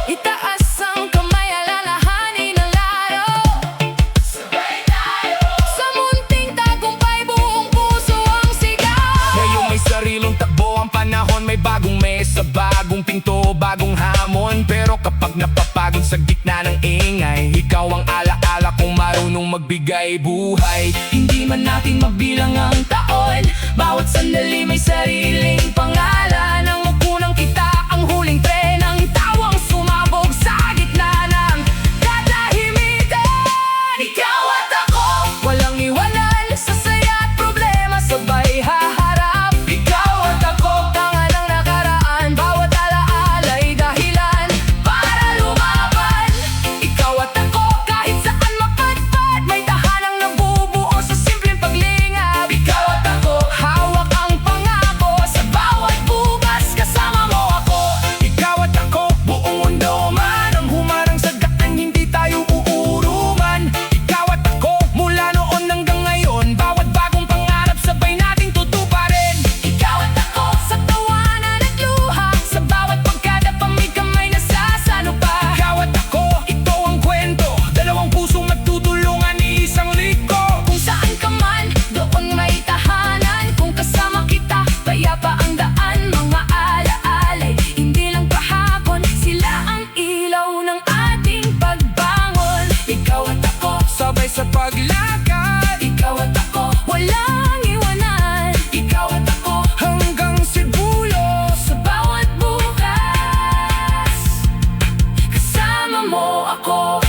Itaas ang kamay, alalahanin ang laro. Sa munting tagumpay, buong puso ang sigaw. Ngayon may sarilong takbo ang panahon, may bagong mesa, bagong pinto, bagong hamon. Pero kapag napapagod sa gitna ng ingay, ikaw ang alaala kung marunong magbigay buhay. Hindi man natin mabilang ang taon, bawat sandali may sariling pangalan. Ang upunang kita, ang huling tren, ang tawang sumabog sa gitna ng katahimikan. Ikaw at ako, Walang iwanan. Sa saya at problema, sabay haharap. ikaw at ako, Tanga ng nakaraan, bawat alaala'y dahilan para lumaban. ikaw at ako, Kahit saan mapadpad, may tahanang nabubuo sa simpleng paglingap. ikaw at ako, Hawak ang pangako. Sa bawat bukas, kasama mo ako. ikaw at ako. Buong mundo man ang humarang sa daan, hindi tayo uuruman. Ikaw at ako, mula noon hanggang ngayon, bawat bagong pangarap sabay nating tutuparin. Ikaw at ako, sa tawanan at luha, sa bawat pagkadapa may kamay nasasalo pa. Ikaw at ako, ito ang kwento, dalawang pusong magtutulungan, isang liko. Kung saan ka man, doon may tahanan. Kung kasama kita, payapa ang daan. Mga alaalay, hindi lang kahapon, sila ang ilaw ng ating pagbangon. Ikaw at ako, Sabay sa paglakad, ikaw at ako, walang iwanan. Ikaw at ako, hanggang Sibulo. sa bawat bukas, kasama mo ako.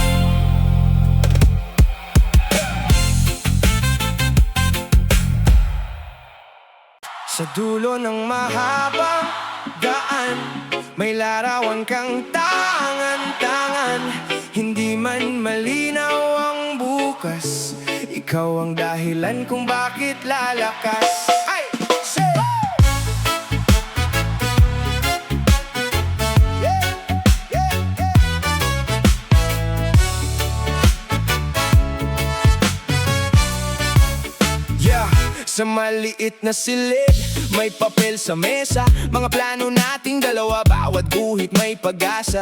Sa dulo ng mahabang daan, may larawan kang tangan-tangan. Hindi man malinaw ang bukas, ikaw ang dahilan kung bakit lalakas. Ay! Say! Yeah, sa maliit na silid, may papel sa mesa. Mga plano nating dalawa, bawat guhit may pag-asa.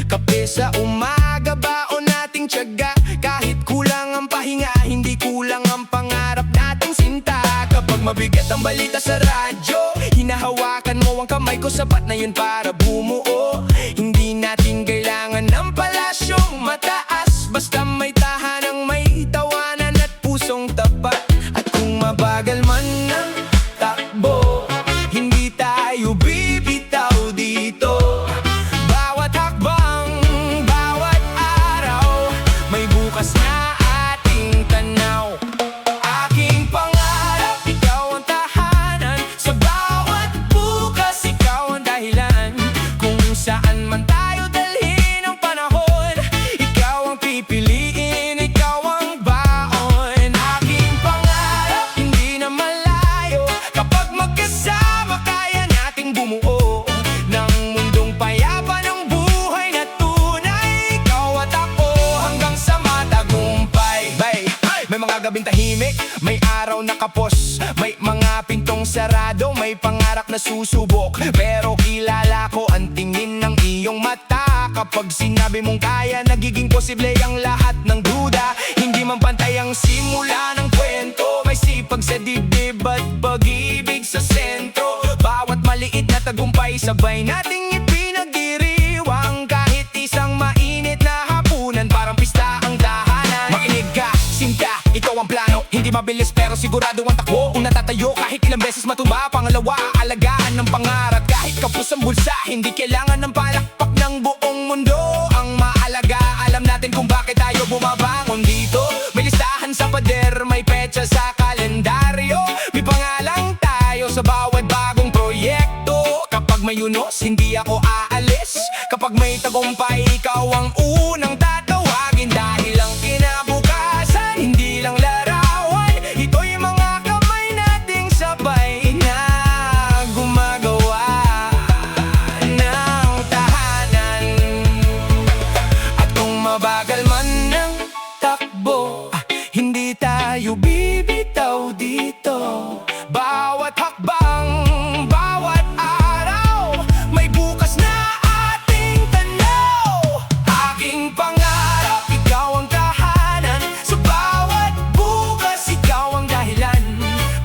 Kape sa umaga, baon nating tiyaga. Kahit kulang ang pahinga, hindi kulang ang pangarap nating sinta. Kapag mabigat ang balita sa radyo, hinahawakan mo ang kamay ko, sapat na yun para bumuo. Hindi natin kailangan ng palasyong mataas, basta may tahanang may tawanan at pusong tapat. At kung mabagal man ang takbo, hindi tayo bibitaw dito. Bawat hakbang, bawat araw, may bukas na ating tanaw. Aking pangarap, ikaw ang tahanan. Sa bawat bukas, ikaw ang dahilan. Kung saan man tayo dalhin ang panahon, ikaw ang pipiliin, ikaw ang baon. Aking pangarap, hindi na malayo. Kapag magkasama, kaya nating bumuo ng mundong payapa, ng buhay na tunay. Ikaw at ako hanggang sa matagumpay. May mga gabing tahimik, may araw na kapos, may mga pintong sarado, may pangarap na susubok. Pero kilala ko ang tingin ng iyong mata. Kapag sinabi mong kaya, nagiging posible ang lahat ng duda. Hindi man pantay ang simula ng kwento, may sipag sa dibdib at pag-ibig sa sentro. Bawat maliit na tagumpay, sabay nating ipinagdiriwang. Kahit isang mainit na hapunan, parang pista ang tahanan. Makinig ka, sinta, ikaw ang plano. Hindi mabilis pero sigurado ang takbo. Kung natatayo, kahit ilang beses matumba. Pangalawa, aalagaan ng pangarap. Kahit kapos ang bulsa, hindi kailangan ng palakpak ng buong mundo. Ang mahalaga, alam natin kung bakit tayo bumabangon dito. May listahan sa pader, may petsa sa kalendaryo. May pangalang tayo sa bawat bagong proyekto. Kapag may unos, hindi ako aalis. Kapag may tagumpay, ikaw ang unang tatawagin. Dahil ang kinabukasan, hindi lang larawan. Ito'y mga kamay nating sabay na gumagawa ng tahanan. At kung mabagal man ang takbo, hindi tayo bibitaw dito. Bawat hakbang, bawat araw, may bukas na ating tanaw. Aking pangarap, ikaw ang tahanan. Sa bawat bukas, ikaw ang dahilan.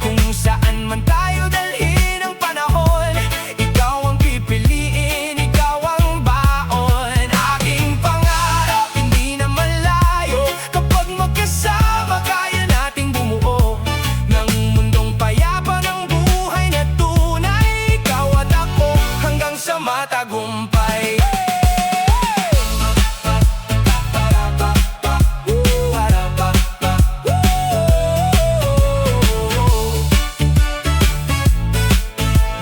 Kung saan man tayo dalhin ang panahon, ikaw ang pipiliin, ikaw ang baon. Aking pangarap, hindi na malayo. Kapag magkasama, kaya nating bumuo ng mundong payapa, ng buhay na tunay. Ikaw at ako hanggang sa matagumpay.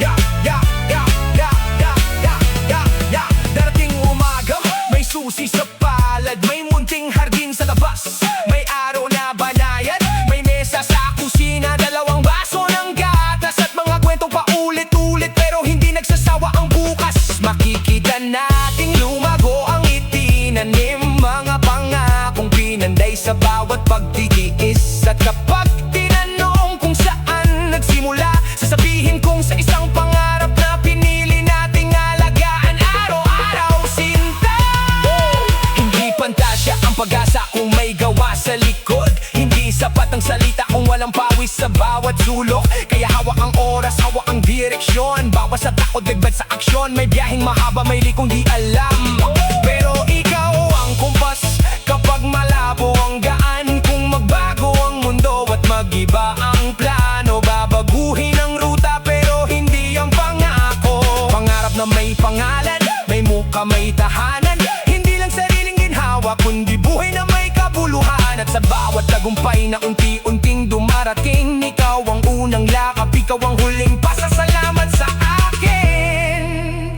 Yeah, yeah, yeah, yeah, yeah, yeah, yeah, yeah. Darating umaga, may susi sa palad, may munting hardin sa labas, may araw na banayad, may mesa sa kusina, dalawang baso ng gatas at mga kwentong paulit-ulit pero hindi nagsasawa ang bukas. Makikita nating lumago ang itinanim, mga pangakong pinanday sa bawat pagtitiis. At kapag tinanong kung saan nagsimula, sasabihin kong sa isang pangarap na pinili nating alagaan araw-araw. Sinta, hindi pantasya ang pag-asa kung may gawa sa likod. Hindi sapat ang salita kung walang pawis sa bawat sulok. Kaya hawak ang oras, hawak ang direksyon. Bawas sa takot, dagdag sa aksyon. May biyaheng mahaba, may likong di alam. Pero ikaw ang kumpas kapag malabo ang gaan. Kung magbago ang mundo at mag-iba ang plano, babaguhin ang ruta pero hindi ang pangako. Pangarap na may pangalan, may muka, may tahanan. Hindi lang sariling ginhawa, kundi buhay na may kabuluhan. At sa bawat tagumpay na unti-unting dumarating, ikaw ang unang lakap, ikaw ang huling pasasalamat sa akin.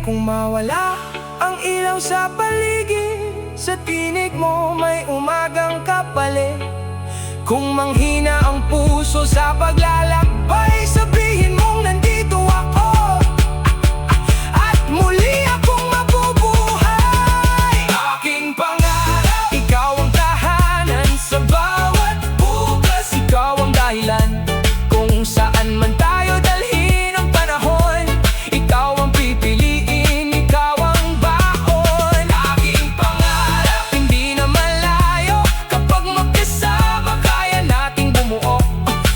Kung mawala ang ilaw sa paligid, sa tinig mo may umagang kapalit. Kung manghina ang puso sa paglalakbay, sabihin mong nandito ako, at muli akong mabubuhay. Aking pangarap, ikaw ang tahanan sa bawat bukas. Ikaw ang dahilan kung saan man tayo dalhin ang panahon. Ikaw ang pipiliin, ikaw ang baon. Aking pangarap, hindi na malayo. Kapag magkasama, kaya nating bumuo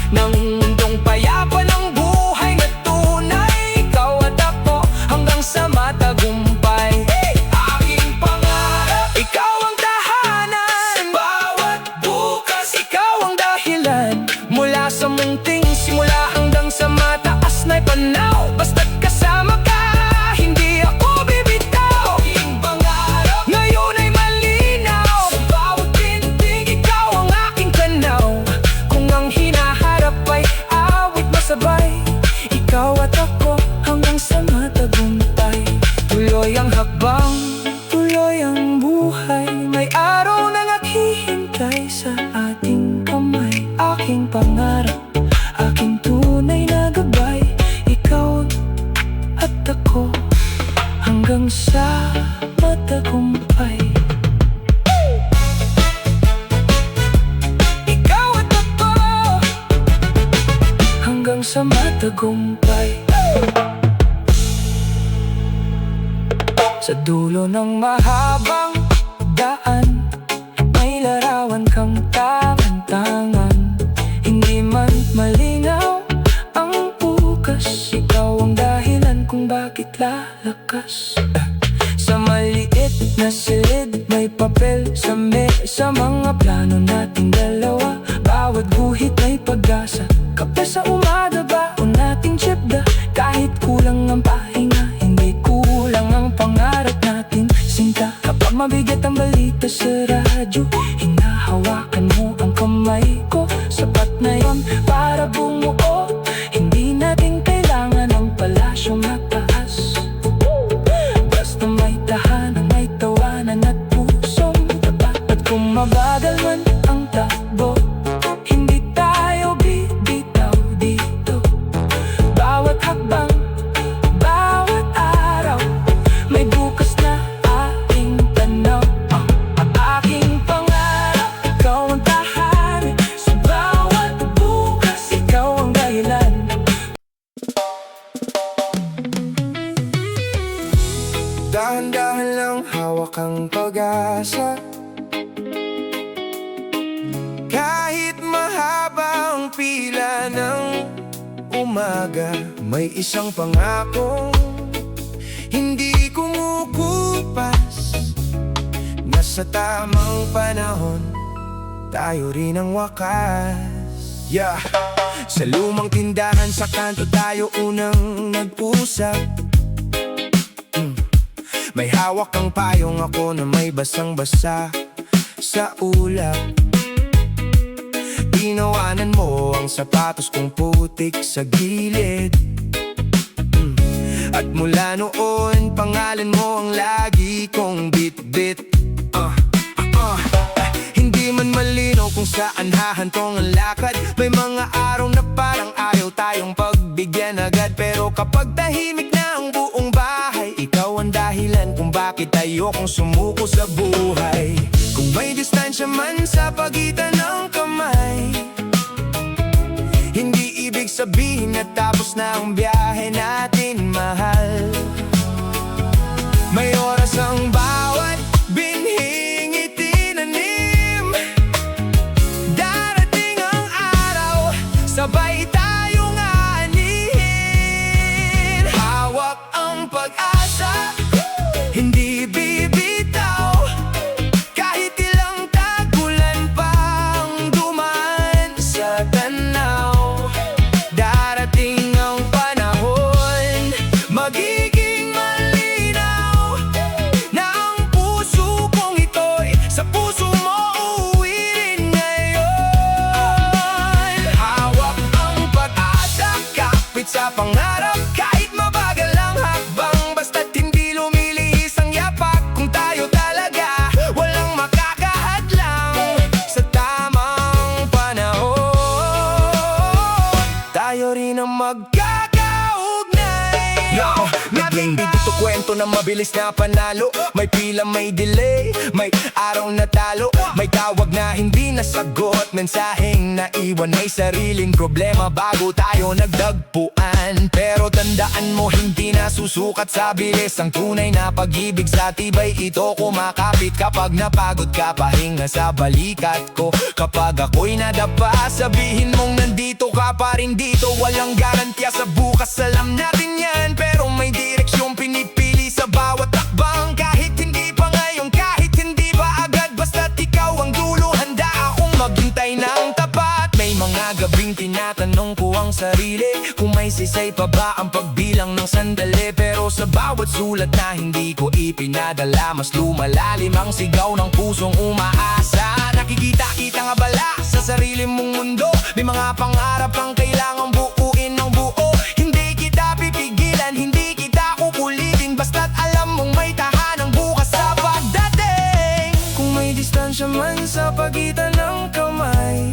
ng mundong payapa ng buhay na tunay. Ikaw at ako hanggang sa matagumpay. Aking pangarap, ikaw ang tahanan sa bawat bukas. Ikaw ang dahilan mula sa munting simula hanggang sa mataas na'y panaw. Basta't kasama ka, hindi ako bibitaw. Aking pangarap, ngayon ay malinaw. Sa bawat pintig, ikaw ang aking tanaw. Kung ang hinaharap ay awit masabay, ikaw at ako hanggang sa matagumpay. Tuloy ang hakbang, tuloy ang buhay. May araw na naghihintay sa ating kamay. Aking pangarap, aking tunay na gabay. Ikaw at ako hanggang sa matagumpay. Ikaw at ako hanggang sa matagumpay. Sa dulo ng mahabang daan, may larawan kang tangan-tangan. Hindi man malinaw ang bukas, ikaw ang dahilan kung bakit lalakas. Sa maliit na silid, may papel sa mesa. Mga plano nating dalawa, bawat guhit may pag-asa. Kape sa umaga, baon nating tsipda. Kahit kulang ang pahinga, hindi kulang ang pangarap natin. Sinta, kapag mabigat ang balita sa radyo, hinahawakan mo ang kamay ko. Sapat na yon para bumuo. Hindi natin kailangan ang palasyong mataas. Basta may tahanan, may tawanan at pusong tapat. At kung mabagal man ang takbo, hindi tayo bibitaw dito. Bawat hakbang, bawat araw, may bukas na aking tanaw. Aking pangarap, ikaw ang tahanan sa bawat bukas. Ikaw ang dahilan. Dahan-dahan lang hawak ang pag-asa. Kahit mahaba ang pila ng umaga, may isang pangakong hindi kumukupas. Nasa tamang panahon, tayo rin ang wakas. Yeah. Sa lumang tindahan sa kanto tayo unang nag-usap. May hawak kang payong, ako na may basang-basa sa ulap. Inawanan mo ang sapatos kong putik sa gilid. At mula noon, pangalan mo ang lagi kong bit-bit. Hindi man malinaw kung saan hahantong ang lakad. May mga araw na parang ayaw tayong pagbigyan agad. Pero kapag tahimik na ang buong bahay, ikaw ang dahilan kung bakit ayokong sumuko sa buhay. Kung may distansya man sa pagitan ng kamay, hindi ibig sabihin na tapos na ang biyahe natin, mahal. May oras ang bawat binhing itinanim. Darating ang araw, sabay tayong aanihin. Hawak ang pag-asa, hindi bibitaw. Kahit ilang tagulan pang dumaan sa tanaw, darating ang panahon, magiging malinaw na ang puso kong ito'y sa puso mo uuwi rin ngayon. Hawak ang pag-asa, kapit sa pangarap. Kahit mabagal ang hakbang, basta't hindi lumilihis ang yapak. Kung tayo talaga, walang makakahadlang sa tamang panahon. tayo rin ang magkakaugnay. Naging dito kwento na mabilis na panalo. May pila, may delay, may araw na talo, may tawag na hindi nasagot, mensaheng naiwan, may sariling problema bago tayo nagdagpuan. Pero tandaan mo, hindi nasusukat sa bilis ang tunay na pag-ibig. Sa tibay ito kumakapit kapag napagod ka, pahinga sa balikat ko. Kapag ako'y nadapa, sabihin mong nandito ka pa rin dito. Walang garantiya sa bukas, alam natin yan, pero may direksyong pinipili sa bawat takbang. Kahit hindi pa ngayon, kahit hindi pa agad, basta't ikaw ang dulo, handa akong maghintay ng tapat. May mga gabing tinatanong ko ang sarili kung may sisay pa ba ang pagbilang ng sandali. Pero sa bawat sulat na hindi ko ipinadala, mas lumalalim ang sigaw ng pusong umaasa. Nakikita-kita nga bala sa sarili mong mundo, may mga pangarap kang kailangang buuin ng buo. Hindi kita pipigilan, hindi kita kukulitin, basta't alam mong may tahanang bukas sa pagdating. Kung may distansya man sa pagitan ng kamay,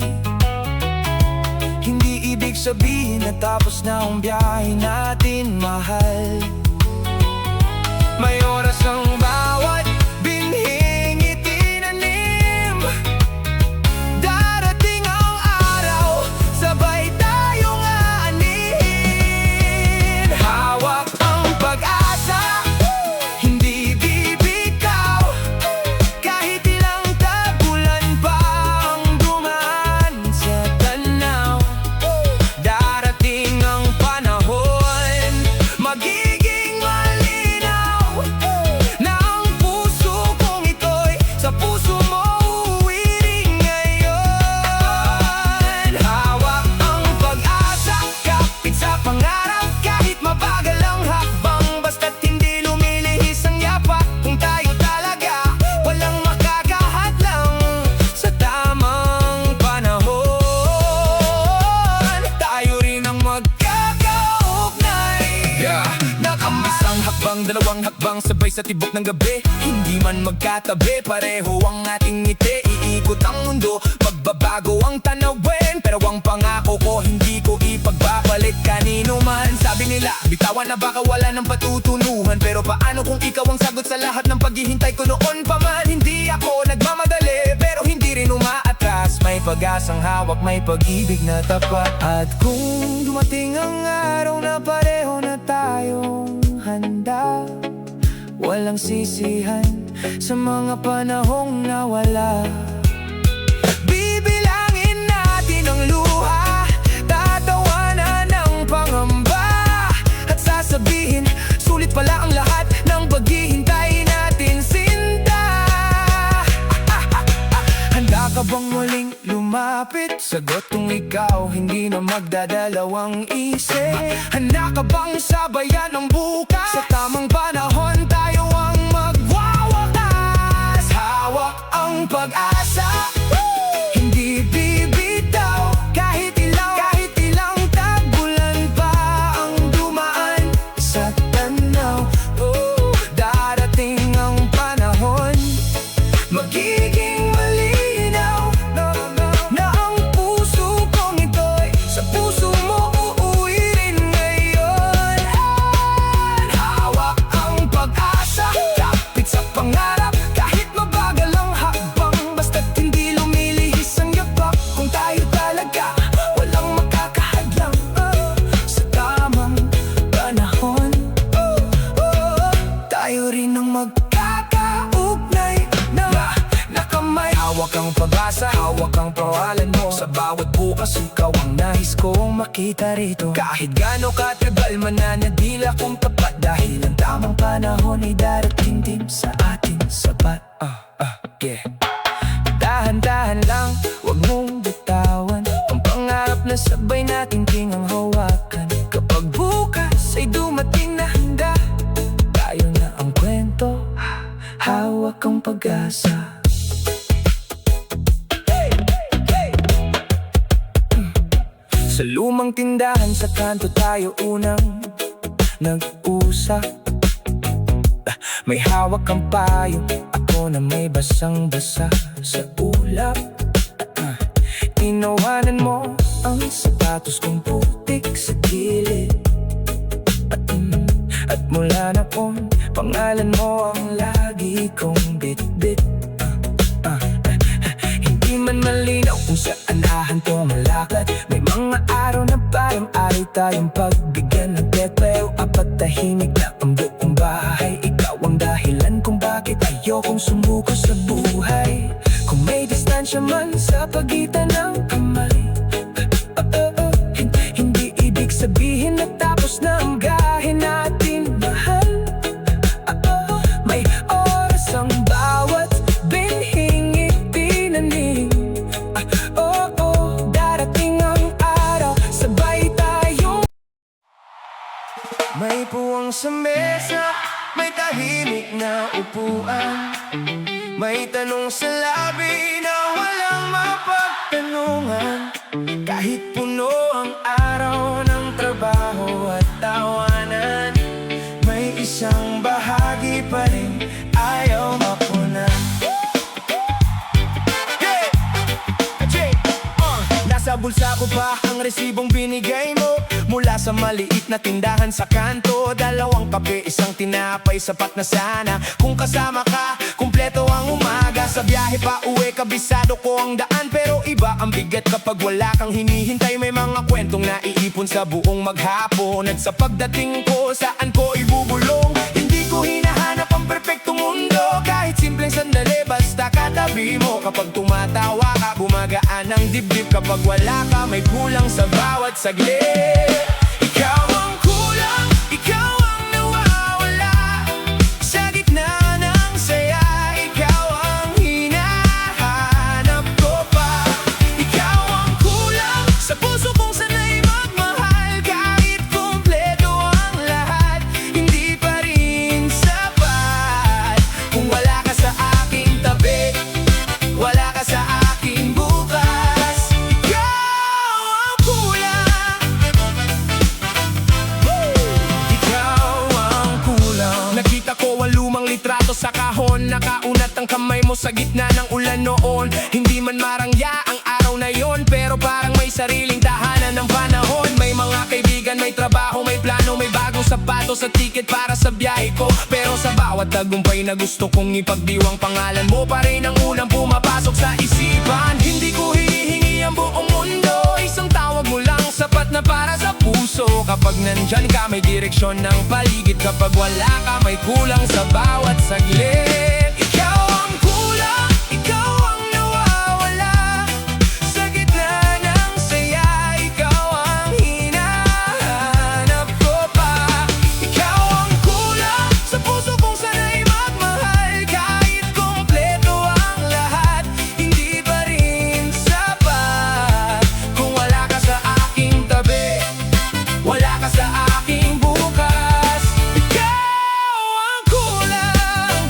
hindi ibig sabihin na tapos na ang biyahe natin, mahal. May oras ang bawat binhing itinanim. Darating ang araw, sabay tayong aanihin. Hawak ang pag-asa, hindi bibitaw. Kahit ilang tagulan pa ang dumaan sa tanaw, darating ang panahon, magiging malinaw na ang puso kong ito'y sa puso mo uuwirin ngayon. Hawak ang pag-asa, kapit sa pangarap, kahit mabagal ang hakbang, basta't hindi lumilihis ang yapak. Kung tayo talaga, walang makakahadlang sa tamang panahon. Tayo rin ang magkakaugnay. Nakamasang hakbang, dalawang hakbang, sabay sa tibok ng gabi. Hindi man magkatabi, pareho ang ating ngiti. Iikot ang mundo, magbabago ang tanawin, pero ang pangako ko, hindi ko ipagbabalit kanino man. Sabi nila, bitawan na baka wala ng patutunuhan, pero paano kung ikaw ang sagot sa lahat ng paghihintay ko noon pa man? Hindi ako nagmamadali, pero hindi rin umaatras. May pag-asang hawak, may pag-ibig na tapat. At kung dumating ang araw na pareho na tayong handa, walang sisihan sa mga panahong nawala. Bibilangin natin ang luha, tatawanan ng pangamba, at sasabihin, sulit pala ang lahat ng paghihintay natin, sinta. Handa ka bang muling lumapit? Sagot kung ikaw hindi na magdadalawang isip. Handa ka bang sabayan ng bukas? Sa tamang panahon tayo ang magwawakas. Hawak ang pag-asa, hindi bibitaw. Kahit ilang tagulan pa ang dumaan sa tanaw, darating ang panahon, magiging malinaw na ang puso kong ito'y sa puso mo uuwirin ngayon. Hawak ang pag-asa, kapit sa pangarap, kahit mabagal ang hakbang, basta't hindi lumilihis ang yapak. Kung tayo talaga, walang makakahadlang sa tamang panahon. Tayo rin ang magkakaugnay na nakamay. Hawak ang pag-asa, hawak ang pangalan mo. Sa bawat bukas, ikaw ang nais kong makita rito. Kahit gaano katagal, mananadila kong tapat, dahil ang tamang panahon ay darating din sa atin sapat. Yeah. Dahan-dahan lang, wag mong bitawan ang pangarap na sabay nating tingang hawakan. Kapag bukas ay dumating na handa, tayo na ang kwento, hawak ang pag-asa. Sa lumang tindahan sa kanto tayo unang nag-usap. May hawak kang payong, ako na may basang-basa sa ulap. Tinawanan mo ang sapatos kong putik gilid. At mula na kung pangalan mo ang lagi kong bit-bit. Hindi man malinaw kung saan hahantong ang lakad. May mga araw na parang ari tayong pagbigyan ng teteo. Apat tahimik na ang buong bahay. Ikaw ang dahilan kung bakit ayokong sumuko sa buhay. Kung may distansya man sa pagitan ng kamay, hindi ibig sabihin na tapos na ang gahe natin, mahal. May oras ang bawat binhing itinanim. Darating ang araw, sabay tayong may puwang sa mesa, may tahimik na upuan. May tanong sa labi na walang mapagtanungan. Kahit puno ang araw ng trabaho at tawanan, may isang bahagi pa rin ayaw mapunan. Nasa bulsa ko pa ang resibong binigay mo mula sa maliit na tindahan sa kanto. Dalawang kape, isang tinapay, sapat na sana. Kung kasama ka, kumpleto ang umaga. Sa biyahe pa uwi, kabisado ko ang daan. Pero iba ang bigat kapag wala kang hinihintay. May mga kwentong naiipon sa buong maghapon. At sa pagdating ko, saan ko ibubulong? Hindi ko hinahanap ang perpektong mundo. Kahit simpleng sandali, basta katabi mo. Kapag tumatawa ka, gumagaan ang dibdib. Kapag wala ka, may kulang sa bawat saglit. Ikaw ang kulang, ikaw ang nawawala. Sa gitna ng saya, ikaw ang hinahanap ko pa. Ikaw ang kulang sa puso kong sanay magmahal. Kahit kumpleto ang lahat, hindi pa rin sapat. Kung wala ka sa aking tabi, wala ka sa aking bukas. Ikaw ang kulang. Ikaw ang kulang. Nakita ko ang lumang litrato sa kahon. Nakaunat ang kamay mo sa gitna ng ulan noon. Hindi man marangya ang araw na yon, pero parang may sariling tahanan ng panahon. May mga kaibigan, may trabaho, may plano, may bagong sapatos at ticket para sa biyahe ko. Pero sa bawat tagumpay na gusto kong ipagdiwang, pangalan mo pa rin ang unang pumapasok sa isipan. Hindi ko hinihingi ang buong mundo, isang tawag mo lang sapat na para sa puso. Kapag nandyan ka, may direksyon ng paligid. Kapag wala ka, may kulang sa bawat saglit. Ikaw ang kulang, ikaw ang nawawala. Sa gitna ng saya, ikaw ang hinahanap ko pa. Ikaw ang kulang sa puso kong sanay magmahal. Kahit kumpleto ang lahat, hindi pa rin sapat. Kung wala ka sa aking tabi, wala ka sa aking bukas. Ikaw ang kulang.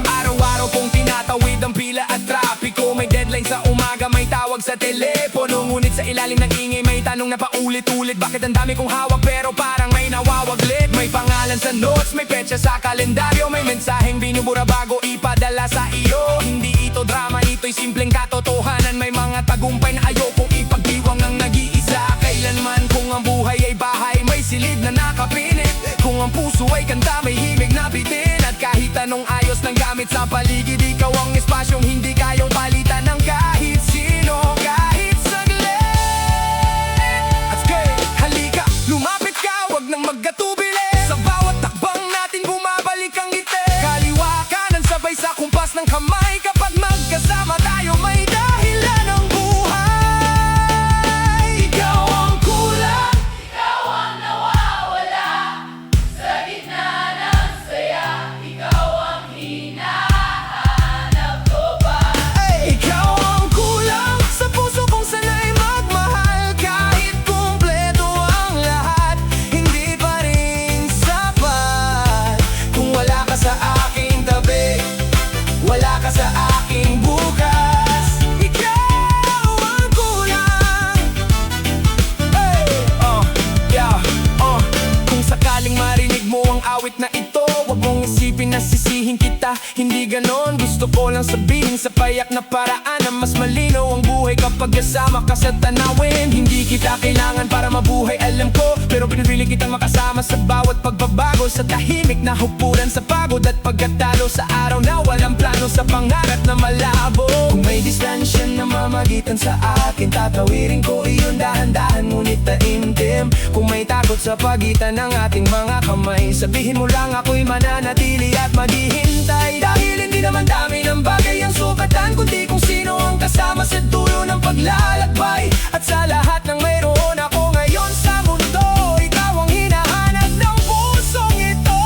Araw-araw kong tinatawid ang pila at trapiko. May deadline sa umaga, may tawag sa telepono. Ngunit sa ilalim ng ingay may tanong na paulit-ulit. Bakit ang dami kong hawak pero parang may nawawaglit? May pangalan sa notes, may petsa sa kalendaryo. May mensaheng binubura bago ipadala sa iyo. Hindi ito drama, ito'y simpleng katotohanan. May mga tagumpay na ayokong ipagdiwang ng nag-iisa. Kailanman kung ang buhay ay bahay, may silid na nakapilit. Kung ang puso ay kanta, may himig na bitin. At kahit anong ayos ng gamit sa paligid, ikaw ang espasyong hindi kayang palitan ng kahit sino, kahit saglit. At halika, lumapit ka, wag nang magkatubili. Sa bawat takbang natin bumabalik ang ngiti. Kaliwa kanan sabay sa kumpas ng kamay. Kapag magkasama tayo, may dahilan ng buhay. Ikaw ang kulang, Ikaw ang nawawala. Sa gitna ng saya, ikaw ang hinahanap ko pa. ikaw ang kulang sa puso kong sanay magmahal. Kahit kumpleto ang lahat, hindi pa rin sapat. Kung wala ka sa aking tabi, wala ka sa aking bukas. Ikaw ang kulang. Kung sakaling marinig mo ang awit na ito, wag mong isipin na sisihin kita. Hindi ganon, gusto ko lang sabihin sa payak na paraan na mas malinaw ang buhay kapag kasama ka sa tanawin. Hindi kita kailangan para mabuhay, alam ko, pero pinipili kitang makasama sa bawat pagbabago. Sa tahimik na hupuran sa pagod at pagkatalo, sa araw na walang plano, sa pangarap na malabo. Kung may distansya na mamagitan sa akin, tatawirin ko iyon dahan-dahan ngunit taimtim. Kung may takot sa pagitan ng ating mga kamay, sabihin mo lang ako'y mananatili at maghihintay. Dahil hindi naman dami ng bagay ang sukatan, kundi kung sino ang kasama sa dulo ng paglalakbay. At sa lahat ng mayroon ako ngayon sa mundo, ikaw ang hinahanap ng pusong ito.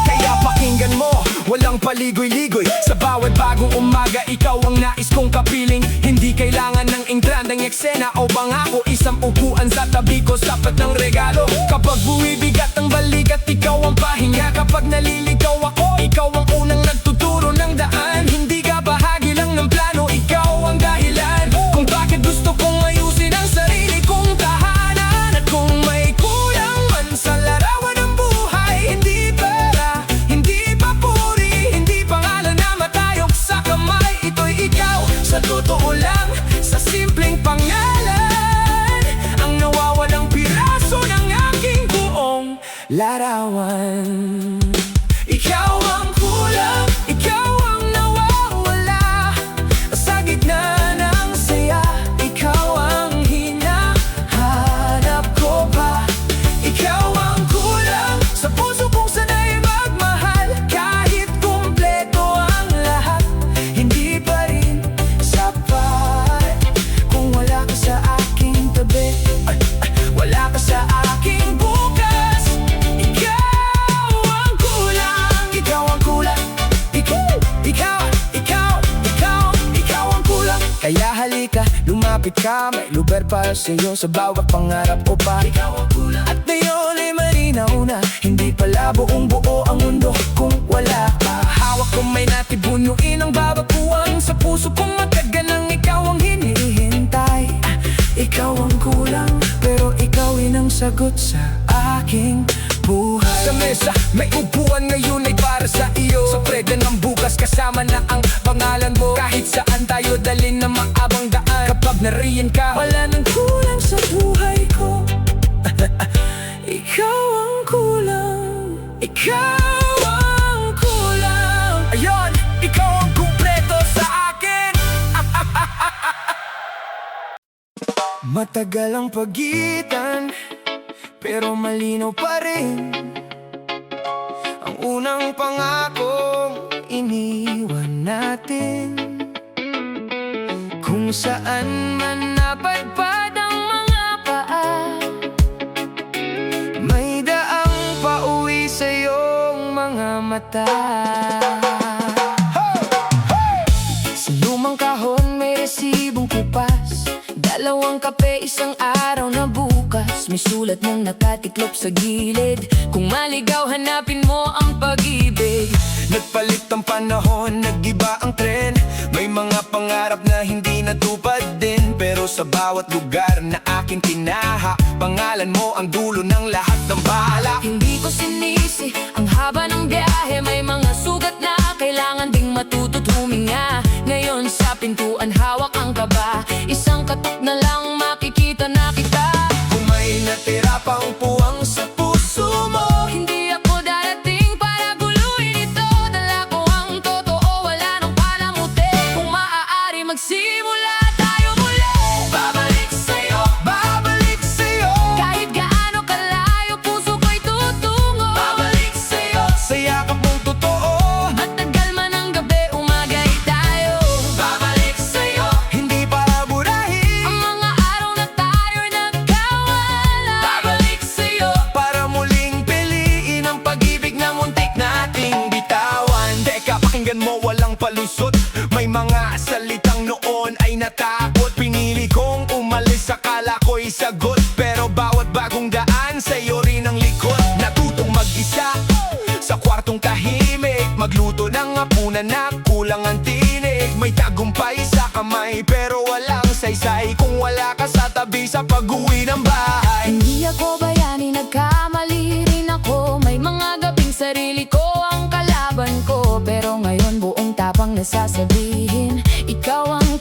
Kaya pakinggan mo, walang paligoy-ligoy. Sa bawat bagong umaga, ikaw ang nais kong kapiling. Hindi kailangan ng ingrandang eksena o pangako, isang upuan sa tabi ko, sapat ng regalo. Kapag buwibigat ang balikat, ikaw ang pahinga. Kapag naliligaw ako, ikaw ang unang nagtuturo ng daan. Hindi ka bahagi lang ng plano, ikaw ang dahilan kung bakit gusto kong ayusin ang sarili kong tahanan. At kung may kulang man sa larawan ng buhay, hindi pera, hindi papuri, hindi pangalan na matayog sa kamay. Ito'y ikaw, sa totoo lang, sa simpleng pangalan, ang nawawalang piraso ng aking buong larawan. Ikaw ang kulang, ikaw ang nawawala sa gitna ng saya. Ikaw ang hinahanap ko pa. Ikaw ang kulang sa puso kong sanay magmahal. Kahit kumpleto ang lahat, hindi pa rin sapat kung wala ka sa aking tabi. Wala ka sa aking bukas. Ikaw ang kulang, ikaw ang kulang. Ikaw ang kulang. Kaya halika, lumapit ka, may lugar para sa'yo sa bawat pangarap o pa. Ikaw ang kulang. At ngayon ay malinaw na, hindi pala buong buo ang mundo kung wala ka. Hawak ko may natibunuin ang babakuan sa puso kong matagal nang ikaw ang hinihintay. Ikaw ang kulang, pero ikaw ang sagot sa aking buhay. Sa mesa, may upuan ngayon ay para sa iyo. Sa preda ng bukas, kasama na ang pangalan mo. Kahit saan tayo dalhin na maabang daan. Kapag nariyan ka, wala nang kulang sa buhay ko. Ikaw ang kulang, ikaw ang kulang. Ayun, ikaw ang kumpleto sa akin. Matagal ang pagitan, pero malinaw pa rin ang unang pangakong iniwan natin. Kung saan man napadpad ang mga paa, may daang pauwi sa iyong mga mata. Sa lumang kahon may resibong kupas, dalawang kape, isang araw na bukas. May sulat mong nakatiklop sa gilid, kung maligaw hanapin mo ang pag-ibig. Nagpalit ang panahon, nag-iba ang tren. May mga pangarap na hindi natupad din, pero sa bawat lugar na aking tinaha, pangalan mo ang dulo ng lahat ng bahala. Hindi ko sinisi ang haba ng biyahe, may mga sugat na kailangan ding matutut huminga. Ngayon sa pintuan hawak ang kaba, isang katok na lang makikita na kita. Kung may natira pang puwang sa puso mo, hindi ako darating para guluhin ito. Dala ko ang totoo, wala nang palamuti. Kung maaari magsimula tayo muli, babalik sa'yo, babalik sa'yo. Kahit gaano kalayo, puso ko'y tutungo, babalik sa'yo. Sa yakap mong totoo, matagal man ang gabi, umagay tayo, babalik sa'yo. Hindi para burahin ang mga araw na tayo'y nagkawala, babalik sa'yo. Para muling piliin ang pag-ibig na muntik nating bitawan. Teka, pakinggan mo, walang palusot. May mga salitang noon ay natakot. Pinili kong umalis, akala ko'y sagot, pero bawat bagong daan sa'yo rin ang likod. Natutong mag-isa sa kwartong tahimik, magluto ng hapunan na kulang ang tinig. May tagumpay sa kamay, pero walang saysay kung wala ka sa tabi sa pag-uwi ng bahay. Hindi ako bayani, nagkamali rin ako. May mga gabing sarili ko ang kalaban ko, pero ngayon buong tapang nasasabihin, ikaw ang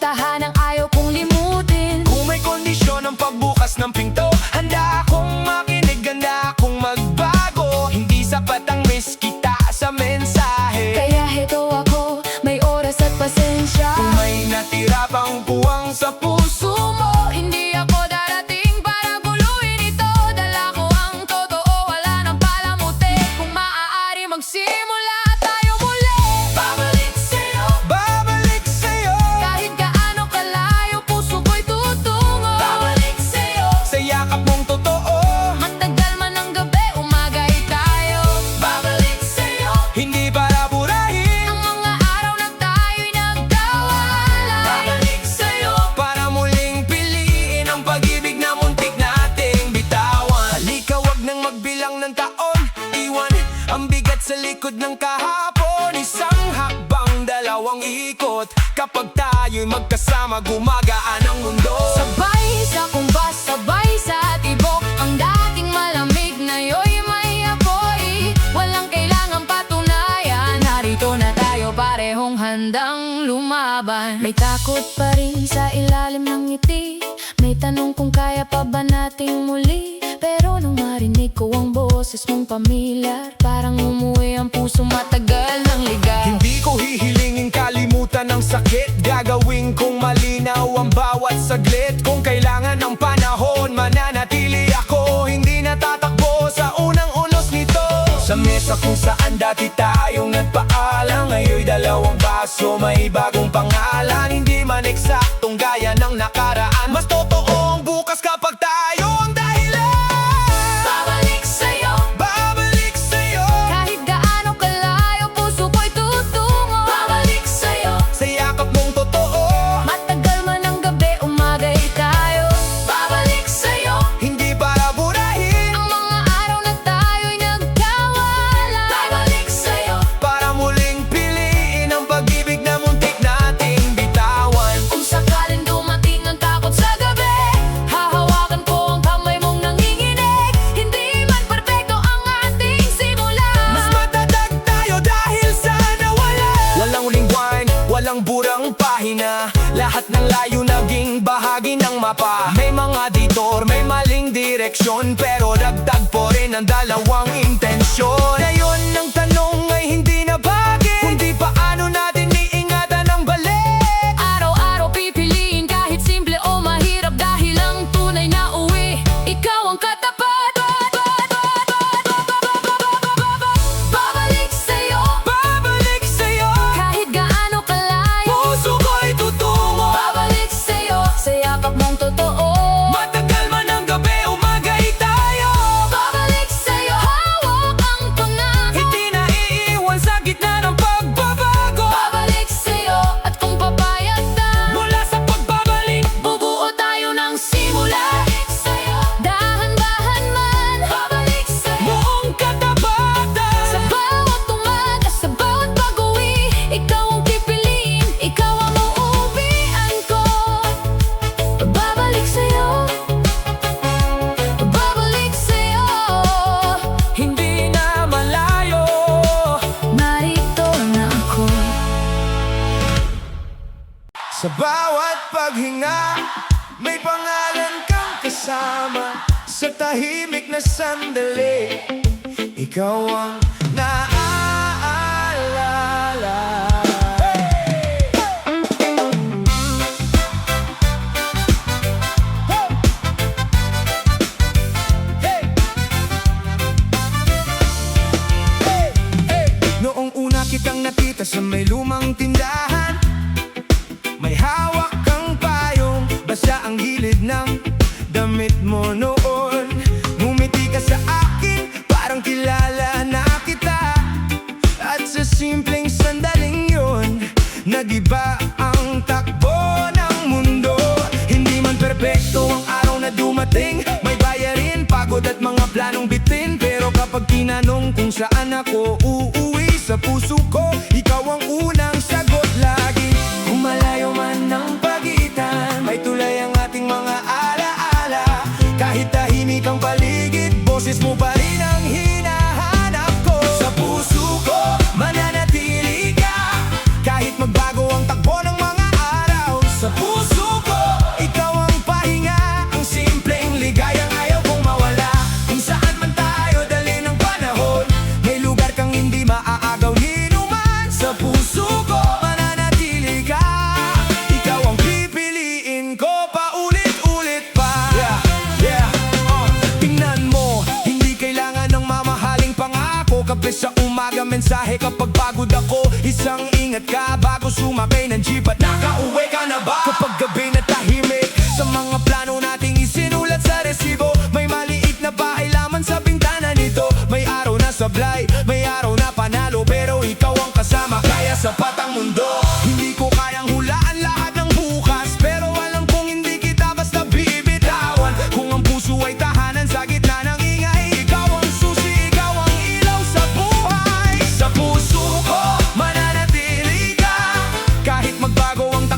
kapag tayo'y magkasama gumagaan ang mundo. Sabay sa kumbas, sabay sa tibok, ang dating malamig na yo'y may apoy. Walang kailangang patunayan, narito na tayo parehong handang lumaban. May takot pa rin sa ilalim ng ngiti, may tanong kung kaya pa ba nating muli. Pero nung marinig ko ang boses mong pamilyar, parang umuwi ang puso matagal ng ligaw. Hindi ko hihilingin kalimutan ang sakit, gagawin kong malinaw ang bawat saglit. Kung kailangan ng panahon, mananatili ako, hindi natatakbo sa unang unos nito. Sa mesa kung saan dati tayong nagpaalam, ngayon'y dalawang baso, may bagong pangalan. Hindi man eksaktong gaya ng nakaraan, mas totoo ang bukas kapag tayo ang dahilan. Babalik sa'yo, Babalik sa'yo, kahit gaano kalayo, puso ko'y tutungo. Babalik sa'yo, sa yakap mong totoo. matagal man ang gabi, umagay tayo. Babalik sa'yo, Hindi para burahin, ang mga araw na tayo'y nagkawala. Babalik sa'yo, para muling piliin ang pag-ibig na muntik nating bitawan. kung sakaling dumating ang takot sa gabi, hahawakan ko ang kamay mong nanginginig. Hindi man perpekto ang ating simula, Mas matatag tayo dahil sa nawala. Walang rewind, walang burang pahina, lahat ng layo naging bahagi ng mapa. May mga detour, may maling direksyon, pero dagdag po rin ang dalawang intensyon. Ngayon ang tanong ay hindi na bakit, kundi paano natin iingatan ang balik. araw-araw pipiliin kahit simple o mahirap, dahil ang tunay na uwi, ikaw ang katapat. Babalik sa'yo, Babalik sa'yo, kahit gaano kalayo. puso ko'y tutungo. Babalik sa'yo, sa yakap mong totoo. Matagal man ang gabi, umagay tayo. Babalik sa'yo, hawak ang pangako. Hindi na iiwan sa gitna ng pagbabago. Babalik sa'yo, at kung papayag ka, Mula sa pagbabalik, bubuo tayo ng simula. Dahan-dahan man, babalik sa'yo. buong katapatan. Sa bawat umaga, sa bawat pag-uwi, ikaw ang pipiliin, ikaw ang uuwian ko. Babalik sa'yo, babalik sa'yo. Hindi na malayo. Narito na ako. Sa bawat paghinga, may pangalan kang kasama. Sa tahimik na sandali, ikaw ang naaalala. Noong una kitang nakita sa may lumang tindahan, may hawak kang payong, basa ang gilid ng damit mo noon. Ngumiti ka sa akin, parang kilala na kita. At sa simpleng sandaling yun, nagiba ang takbo ng mundo. Hindi man perpekto ang araw na dumating, may bayarin, pagod at mga planong bitin. Pero kapag tinanong kung saan ako uuwi, sa puso ko, ikaw ang unang sagot lagi. Kung malayo man ang pagitan, may tulay ang ating mga alaala. Kahit tahimik ang paligid, boses mo pa rin ang hinahanap ko. Sa puso ko, mananatili ka, kahit magbago ang takbo ng mga araw. Sa puso ko, ikaw ang pahinga, ang simpleng ligayang ayaw kong mawala. Kung saan man tayo dali ng panahon, may lugar kang hindi maaagaw ni numan. Sa puso ko, mananatili ka, ikaw ang pipiliin ko paulit-ulit pa. Tingnan mo, hindi kailangan ng mamahaling pangako. Kape sa umaga, mensahe kapag pagod ako. Isang ingat ka bago sumakay ng jeep at nakauwi ka na ba? Kapag gabi na tahimik, sa mga plano nating isinulat sa resibo, may maliit na bahay laman sa bintana nito. May araw na sablay, may araw na panalo, pero ikaw ang kasama, kaya sapat ang mundo. Hindi ko kayang hulaan lahat ng bukas, pero alam kong hindi kita basta bibitawan. Kung ang puso ay tahanan sa gitna ng ingay, ikaw ang susi, ikaw ang ilaw sa buhay. Sa puso ko, mananatili ka, kahit magbago ang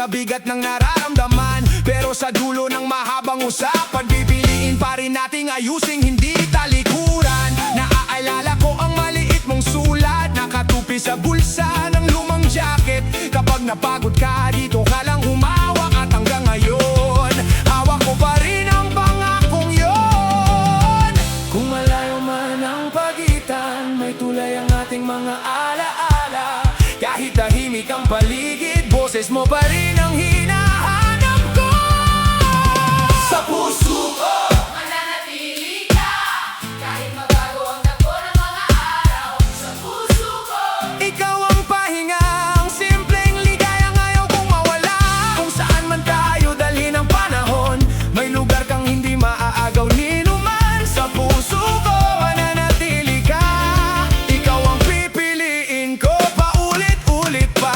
sa bigat ng nararamdaman. Pero sa dulo ng mahabang usapan, pipiliin pa rin nating ayusing hindi talikuran. Naaalala ko ang maliit mong sulat, nakatupi sa bulsa ng lumang jacket. Kapag napagod ka, dito ka lang humawak. At hanggang ngayon, hawak ko pa rin ang pangakong yon. Kung malayo man ang pagitan, may tulay ang ating mga alaala. Kahit tahimik ang paligid, boses mo pa rin ang hinahanap ko. Sa puso ko Mananatili ka kahit mabago ang takbo ng mga araw. Sa puso ko ikaw ang pahinga, ang simpleng ligaya ngayon kung mawala. Kung saan man tayo dalhin ang panahon, may lugar kang hindi maaagaw ni numan. Sa puso ko mananatili ka, ikaw ang pipiliin ko paulit-ulit pa.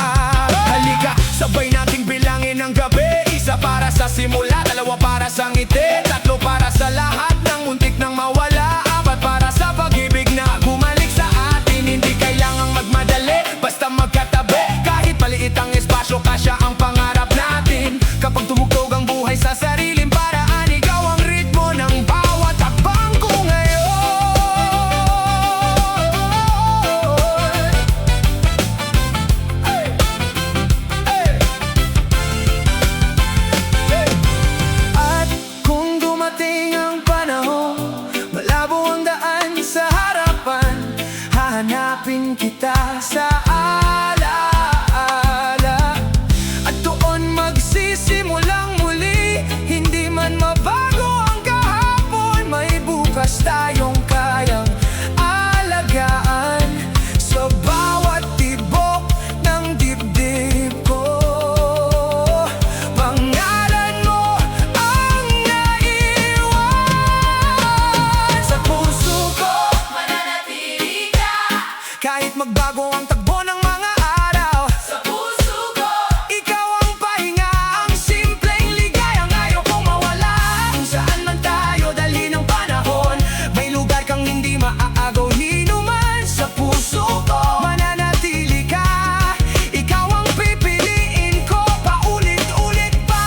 Halika, sabay nating bilangin ang gabi. Isa para sa simula, dalawa para sa ngiti, tatlo para sa lahat ng muntik nang mawala, apat para sa pag-ibig na bumalik sa atin. Hindi kailangang magmadali, basta magkatabi. Kahit maliit ang espasyo, kasya ang pangarap natin. Kapag tumugtog ang buhay sa sariling paraan, ikaw ang ritmo ng bawat hakbang ko ngayon. Hey! Hey! Hey! At kung dumating ang panahon, malabo ang daan sa harapan, hahanapin kita sa alaala. At doon magsisimulang muli, hindi man mabago ang kahapon, may bukas tayong kayang alagaan. Sa bawat tibok ng dibdib ko, pangalan mo ang naiwan. Sa puso ko mananatili ka. kahit magbago ang takbo ng mga araw. Sa puso ko Ikaw ang pahinga, ang simpleng ligaya ngayon kung mawala. Kung saan man tayo dalhin ang panahon, may lugar kang hindi maaagaw ni numan. Sa puso ko mananatili ka, ikaw ang pipiliin ko paulit-ulit pa.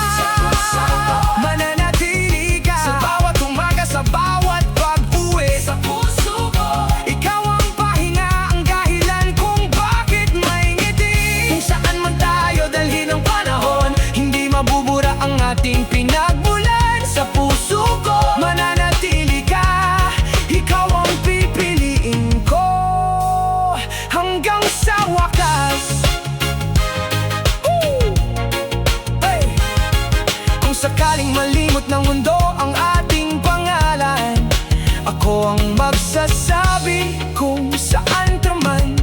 Mananatili ka sa bawat umaga, sa bawat pag-uwi. sa puso ko Ikaw ang pahinga, ang dahilan kung bakit may ngiti. Kung saan man tayo dalhin ang panahon, hindi mabubura ang ating pinagmulan. Sa puso ko mananatili ka, ikaw ang pipiliin ko hanggang sa wakas. Woo! Hey! Kung sakaling malimot ng mundo ang ating pangalan, ako ang magsasabi kung saan ka man